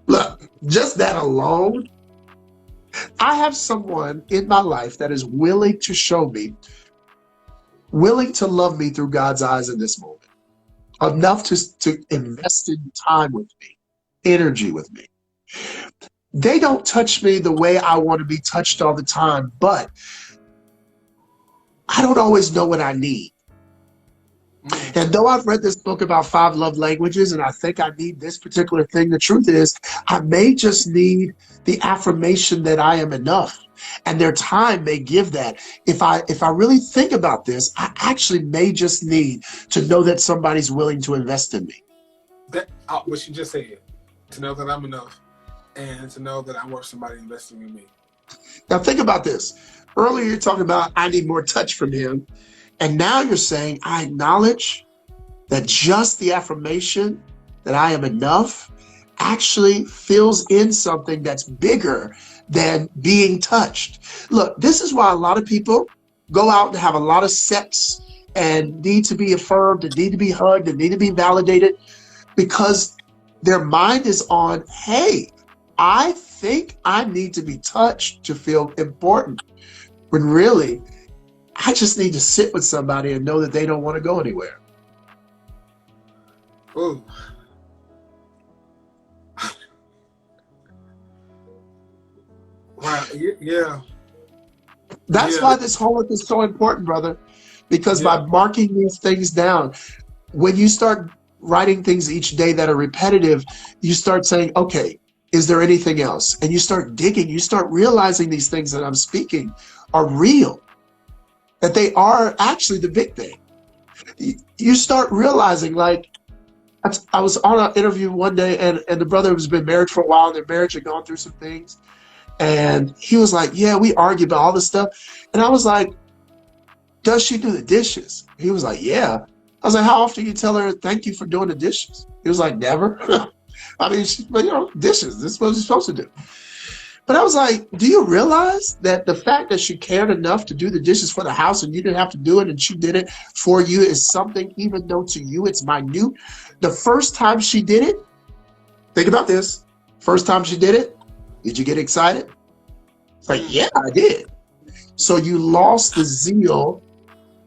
Speaker 1: Look, just that alone, I have someone in my life that is willing to show me, willing to love me through God's eyes in this moment, enough to invest in time with me, energy with me. They don't touch me the way I want to be touched all the time, but I don't always know what I need. And though I've read this book about 5 love languages and I think I need this particular thing, the truth is I may just need the affirmation that I am enough. And their time may give that. If I really think about this, I actually may just need to know that somebody's willing to invest in me.
Speaker 2: That what you just said, to know that I'm enough, and to know that I'm worth somebody investing in me.
Speaker 1: Now think about this. Earlier you're talking about I need more touch from him. And now you're saying I acknowledge that just the affirmation that I am enough actually fills in something that's bigger than being touched. Look, this is why a lot of people go out and have a lot of sex and need to be affirmed and need to be hugged and need to be validated, because their mind is on, hey, I think I need to be touched to feel important. When really, I just need to sit with somebody and know that they don't want to go anywhere.
Speaker 2: Ooh. Wow. Yeah.
Speaker 1: That's
Speaker 2: Yeah.
Speaker 1: why this homework is so important, brother, because by
Speaker 2: Yeah.
Speaker 1: marking these things down, when you start writing things each day that are repetitive, you start saying, okay, is there anything else? And you start digging, you start realizing these things that I'm speaking are real, that they are actually the big thing. You start realizing, like, I was on an interview one day, and the brother has been married for a while, and their marriage had gone through some things. And he was like, yeah, we argue about all this stuff. And I was like, does she do the dishes? He was like, yeah. I was like, how often do you tell her thank you for doing the dishes? He was like, never. I mean, but dishes, this is what you're supposed to do. But I was like, do you realize that the fact that she cared enough to do the dishes for the house and you didn't have to do it and she did it for you is something, even though to you it's minute. The first time she did it, think about this. First time she did it, did you get excited? It's like, yeah, I did. So you lost the zeal,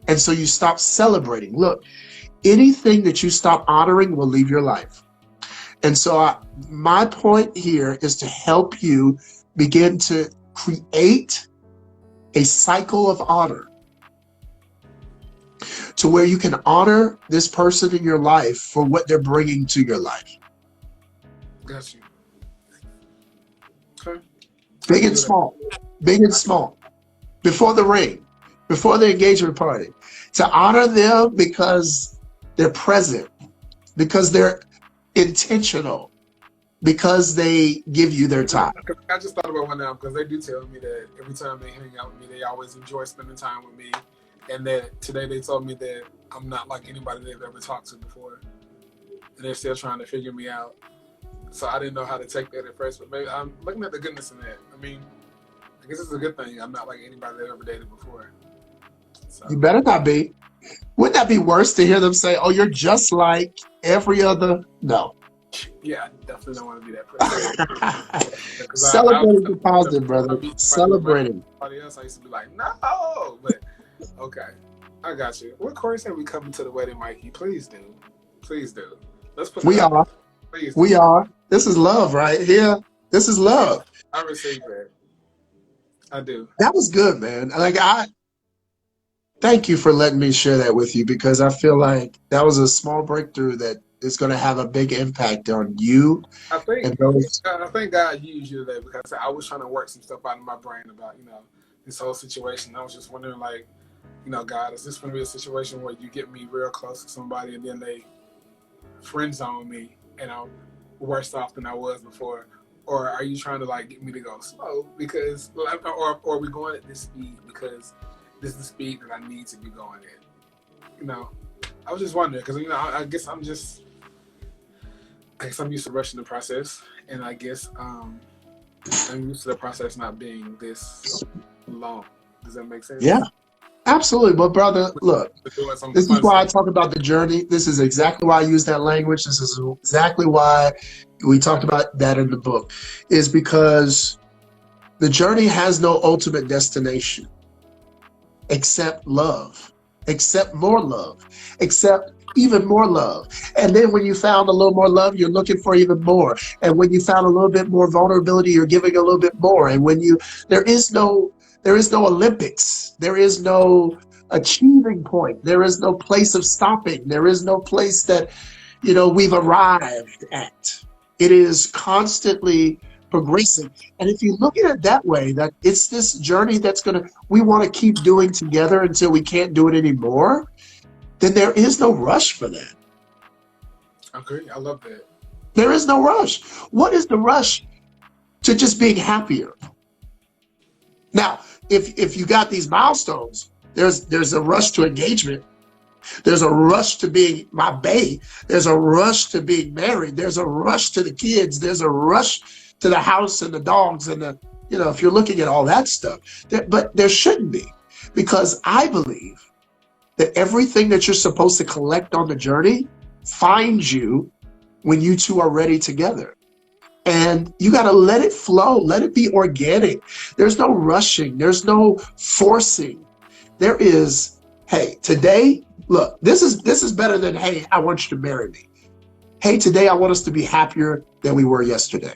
Speaker 1: and so you stopped celebrating. Look, anything that you stop honoring will leave your life. And so my point here is to help you begin to create a cycle of honor, to where you can honor this person in your life for what they're bringing to your life.
Speaker 2: Got you. Okay.
Speaker 1: Big and small, big and small. Before the ring, before the engagement party, to honor them because they're present, because they're intentional, because they give you their time.
Speaker 2: I just thought about one now, because they do tell me that every time they hang out with me, they always enjoy spending time with me. And that today they told me that I'm not like anybody they've ever talked to before. And they're still trying to figure me out. So I didn't know how to take that at first, but maybe I'm looking at the goodness in that. I mean, I guess it's a good thing. I'm not like anybody that ever dated before.
Speaker 1: You
Speaker 2: So
Speaker 1: better not be. Wouldn't that be worse to hear them say, "Oh, you're just like every other"? No.
Speaker 2: yeah, I definitely don't want to be that person. Because I
Speaker 1: Celebrating the
Speaker 2: if
Speaker 1: positive, brother.
Speaker 2: I meet somebody who reminds me
Speaker 1: Celebrating.
Speaker 2: of somebody else, I used to be like, no. But okay, I got you. What chorus have we coming to the wedding, Mikey? Please do, please do. Let's put it
Speaker 1: We
Speaker 2: out there.
Speaker 1: are.
Speaker 2: Please do.
Speaker 1: We are. This is love right here. This is love.
Speaker 2: I received that. I do.
Speaker 1: That was good, man. Like I thank you for letting me share that with you because I feel like that was a small breakthrough that is going to have a big impact on you
Speaker 2: I think
Speaker 1: and those.
Speaker 2: I think God used you today because I was trying to work some stuff out of my brain about this whole situation. I was just wondering like, God, is this going to be a situation where you get me real close to somebody and then they friend zone me and I'm worse off than I was before? Or are you trying to like get me to go slow because, or are we going at this speed because this is the speed that I need to be going at? I was just wondering because I guess I'm used to rushing the process, and I guess I'm used to the process not being this long. Does that make
Speaker 1: Yeah,
Speaker 2: sense?
Speaker 1: absolutely. But brother, look,
Speaker 2: Doing some
Speaker 1: this is
Speaker 2: fun
Speaker 1: why I
Speaker 2: stuff.
Speaker 1: talk about the journey. This is exactly why I use that language. This is exactly why we talked about that in the book, is because the journey has no ultimate destination except love, except more love, except even more love. And then when you found a little more love, you're looking for even more. And when you found a little bit more vulnerability, you're giving a little bit more. And when you there is no Olympics. There is no achieving point. There is no place of stopping. There is no place that we've arrived at. It is constantly progressing. And if you look at it that way, that it's this journey we want to keep doing together until we can't do it anymore, then there is no rush for that.
Speaker 2: Okay, I love that.
Speaker 1: There is no rush. What is the rush to just being happier? Now, if you got these milestones, there's a rush to engagement. There's a rush to being my bae. There's a rush to being married. There's a rush to the kids. There's a rush to the house and the dogs and if you're looking at all that stuff. But there shouldn't be, because I believe that everything that you're supposed to collect on the journey finds you when you two are ready together. And you got to let it flow. Let it be organic. There's no rushing. There's no forcing. There is, hey, today, look, this is better than, hey, I want you to marry me. Hey, today I want us to be happier than we were yesterday.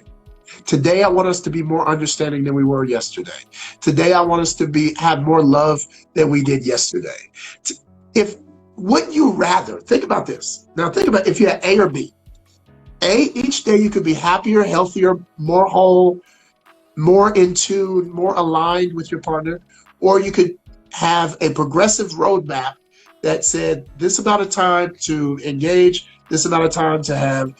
Speaker 1: Today I want us to be more understanding than we were yesterday. Today I want us to have more love than we did yesterday. If Would you rather, think about this. Now think about if you had A or B. A, each day you could be happier, healthier, more whole, more in tune, more aligned with your partner, or you could have a progressive roadmap that said this amount of time to engage, this amount of time to have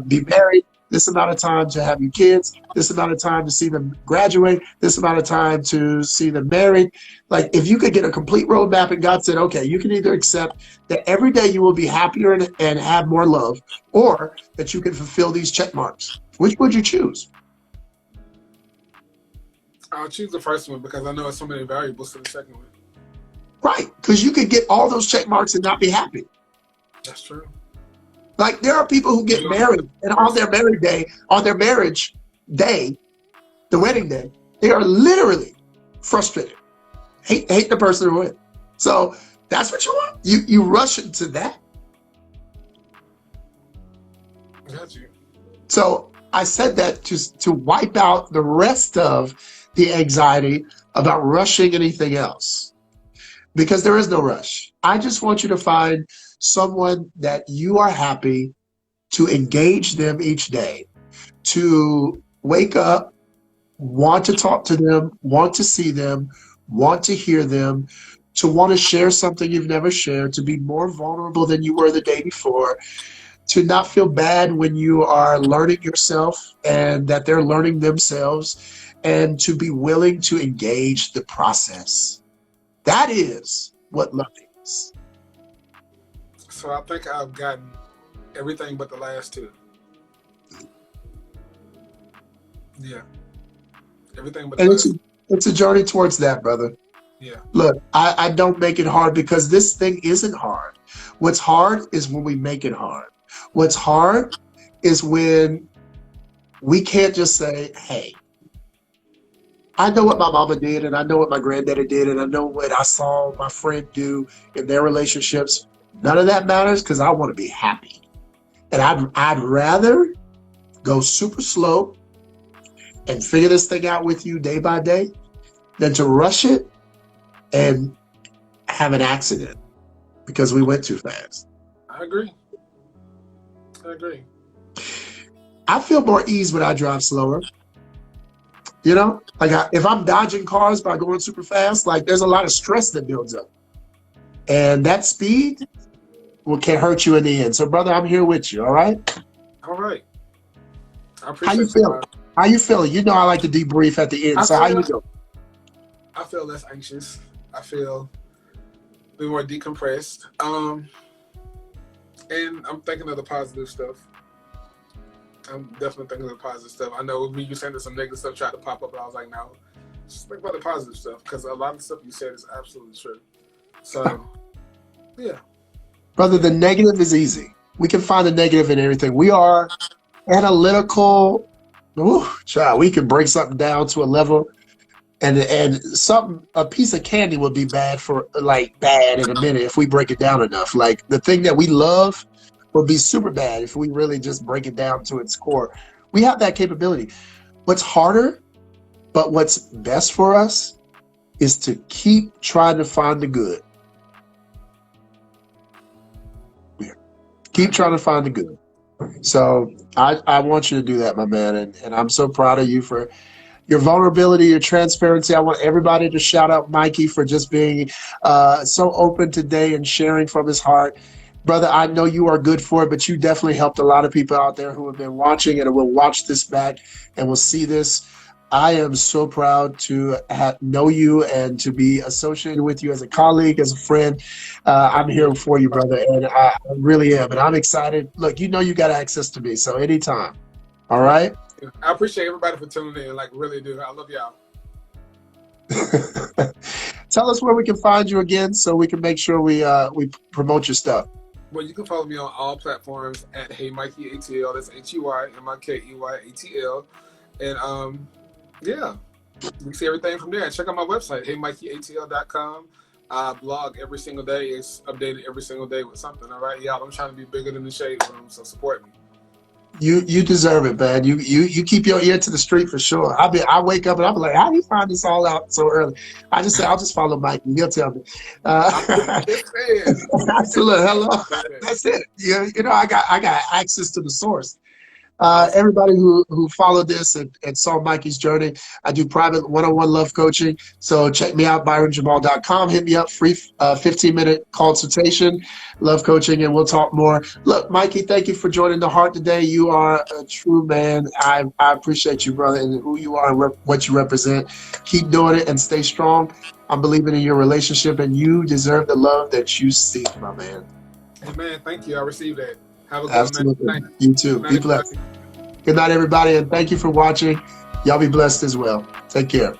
Speaker 1: be married, this amount of time to have your kids, this amount of time to see them graduate, this amount of time to see them married. Like if you could get a complete roadmap and God said, okay, you can either accept that every day you will be happier and have more love, or that you can fulfill these check marks. Which would you choose?
Speaker 2: I'll choose the first one because I know it's so many variables to the second one.
Speaker 1: Right, because you could get all those check marks and not be happy.
Speaker 2: That's true.
Speaker 1: Like there are people who get married and on their marriage day, the wedding day, they are literally frustrated. Hate the person they're with. So that's what you want. You rush into that.
Speaker 2: Got you.
Speaker 1: So I said that to wipe out the rest of the anxiety about rushing anything else, because there is no rush. I just want you to find someone that you are happy to engage them each day, to wake up, want to talk to them, want to see them, want to hear them, to want to share something you've never shared, to be more vulnerable than you were the day before, to not feel bad when you are learning yourself and that they're learning themselves, and to be willing to engage the process. That is what love is.
Speaker 2: So I think I've gotten everything but the last two. Yeah. Everything but the
Speaker 1: And it's
Speaker 2: last.
Speaker 1: It's a journey towards that, brother.
Speaker 2: Yeah,
Speaker 1: Look, I don't make it hard because this thing isn't hard. What's hard is when we make it hard. What's hard is when we can't just say, hey, I know what my mama did and I know what my granddaddy did and I know what I saw my friend do in their relationships. None of that matters because I want to be happy. And I'd rather go super slow and figure this thing out with you day by day than to rush it and have an accident because we went too fast.
Speaker 2: I agree. I agree.
Speaker 1: I feel more ease when I drive slower. You know, like if I'm dodging cars by going super fast, like there's a lot of stress that builds up, and that speed can hurt you in the end. So, brother, I'm here with you. All right.
Speaker 2: All right. I
Speaker 1: How you
Speaker 2: appreciate you,
Speaker 1: feeling?
Speaker 2: man.
Speaker 1: How you feeling? You know, I like to debrief at the end.
Speaker 2: I
Speaker 1: So, how you
Speaker 2: feel
Speaker 1: doing?
Speaker 2: I feel less anxious. I feel a bit more decompressed. And I'm thinking of the positive stuff. I'm definitely thinking of the positive stuff. I know me, you saying some negative stuff tried to pop up, but I was like, no, just think about the positive stuff because a lot of the stuff you said is absolutely true. So, yeah.
Speaker 1: Brother, the negative is easy. We can find the negative in everything. We are analytical. Ooh, child, we can break something down to a level, and something a piece of candy would be bad for like bad in a minute if we break it down enough. Like the thing that we love would be super bad if we really just break it down to its core. We have that capability. What's harder, but what's best for us is to keep trying to find the good. Yeah. Keep trying to find the good. So I want you to do that, my man. And I'm so proud of you for your vulnerability, your transparency. I want everybody to shout out Mikey for just being so open today and sharing from his heart. Brother, I know you are good for it, but you definitely helped a lot of people out there who have been watching and will watch this back and will see this. I am so proud to know you and to be associated with you as a colleague, as a friend. I'm here for you, brother, and I really am. And I'm excited. Look, you know you got access to me, so anytime. All right?
Speaker 2: I appreciate everybody for tuning in. Like, really do. I love y'all.
Speaker 1: Tell us where we can find you again so we can make sure we promote your stuff.
Speaker 2: Well, you can follow me on all platforms at Hey Mikey ATL. That's HeyMikeyATL. And yeah, you can see everything from there. And check out my website, HeyMikeyATL.com. I blog every single day. It's updated every single day with something. All right, y'all. I'm trying to be bigger than the shade room, so support me.
Speaker 1: You deserve it, man. You keep your ear to the street for sure. I wake up and I'm like, how do you find this all out so early? I just say I'll just follow Mike and he'll tell me. Absolutely, hello. That's it. You know I got access to the source.
Speaker 2: Awesome.
Speaker 1: Everybody who followed this and saw Mikey's journey, I do private one-on-one love coaching. So check me out, ByronJamal.com. Hit me up, free 15-minute consultation, love coaching, and we'll talk more. Look, Mikey, thank you for joining the heart today. You are a true man. I appreciate you, brother, and who you are and what you represent. Keep doing it and stay strong. I'm believing in your relationship, and you deserve the love that you seek, my man.
Speaker 2: Hey, man, thank you. I received that. Have a good
Speaker 1: Absolutely.
Speaker 2: one, man.
Speaker 1: You too.
Speaker 2: Good
Speaker 1: Be
Speaker 2: night,
Speaker 1: blessed.
Speaker 2: everybody.
Speaker 1: Good night, everybody, and thank you for watching. Y'all be blessed as well. Take care.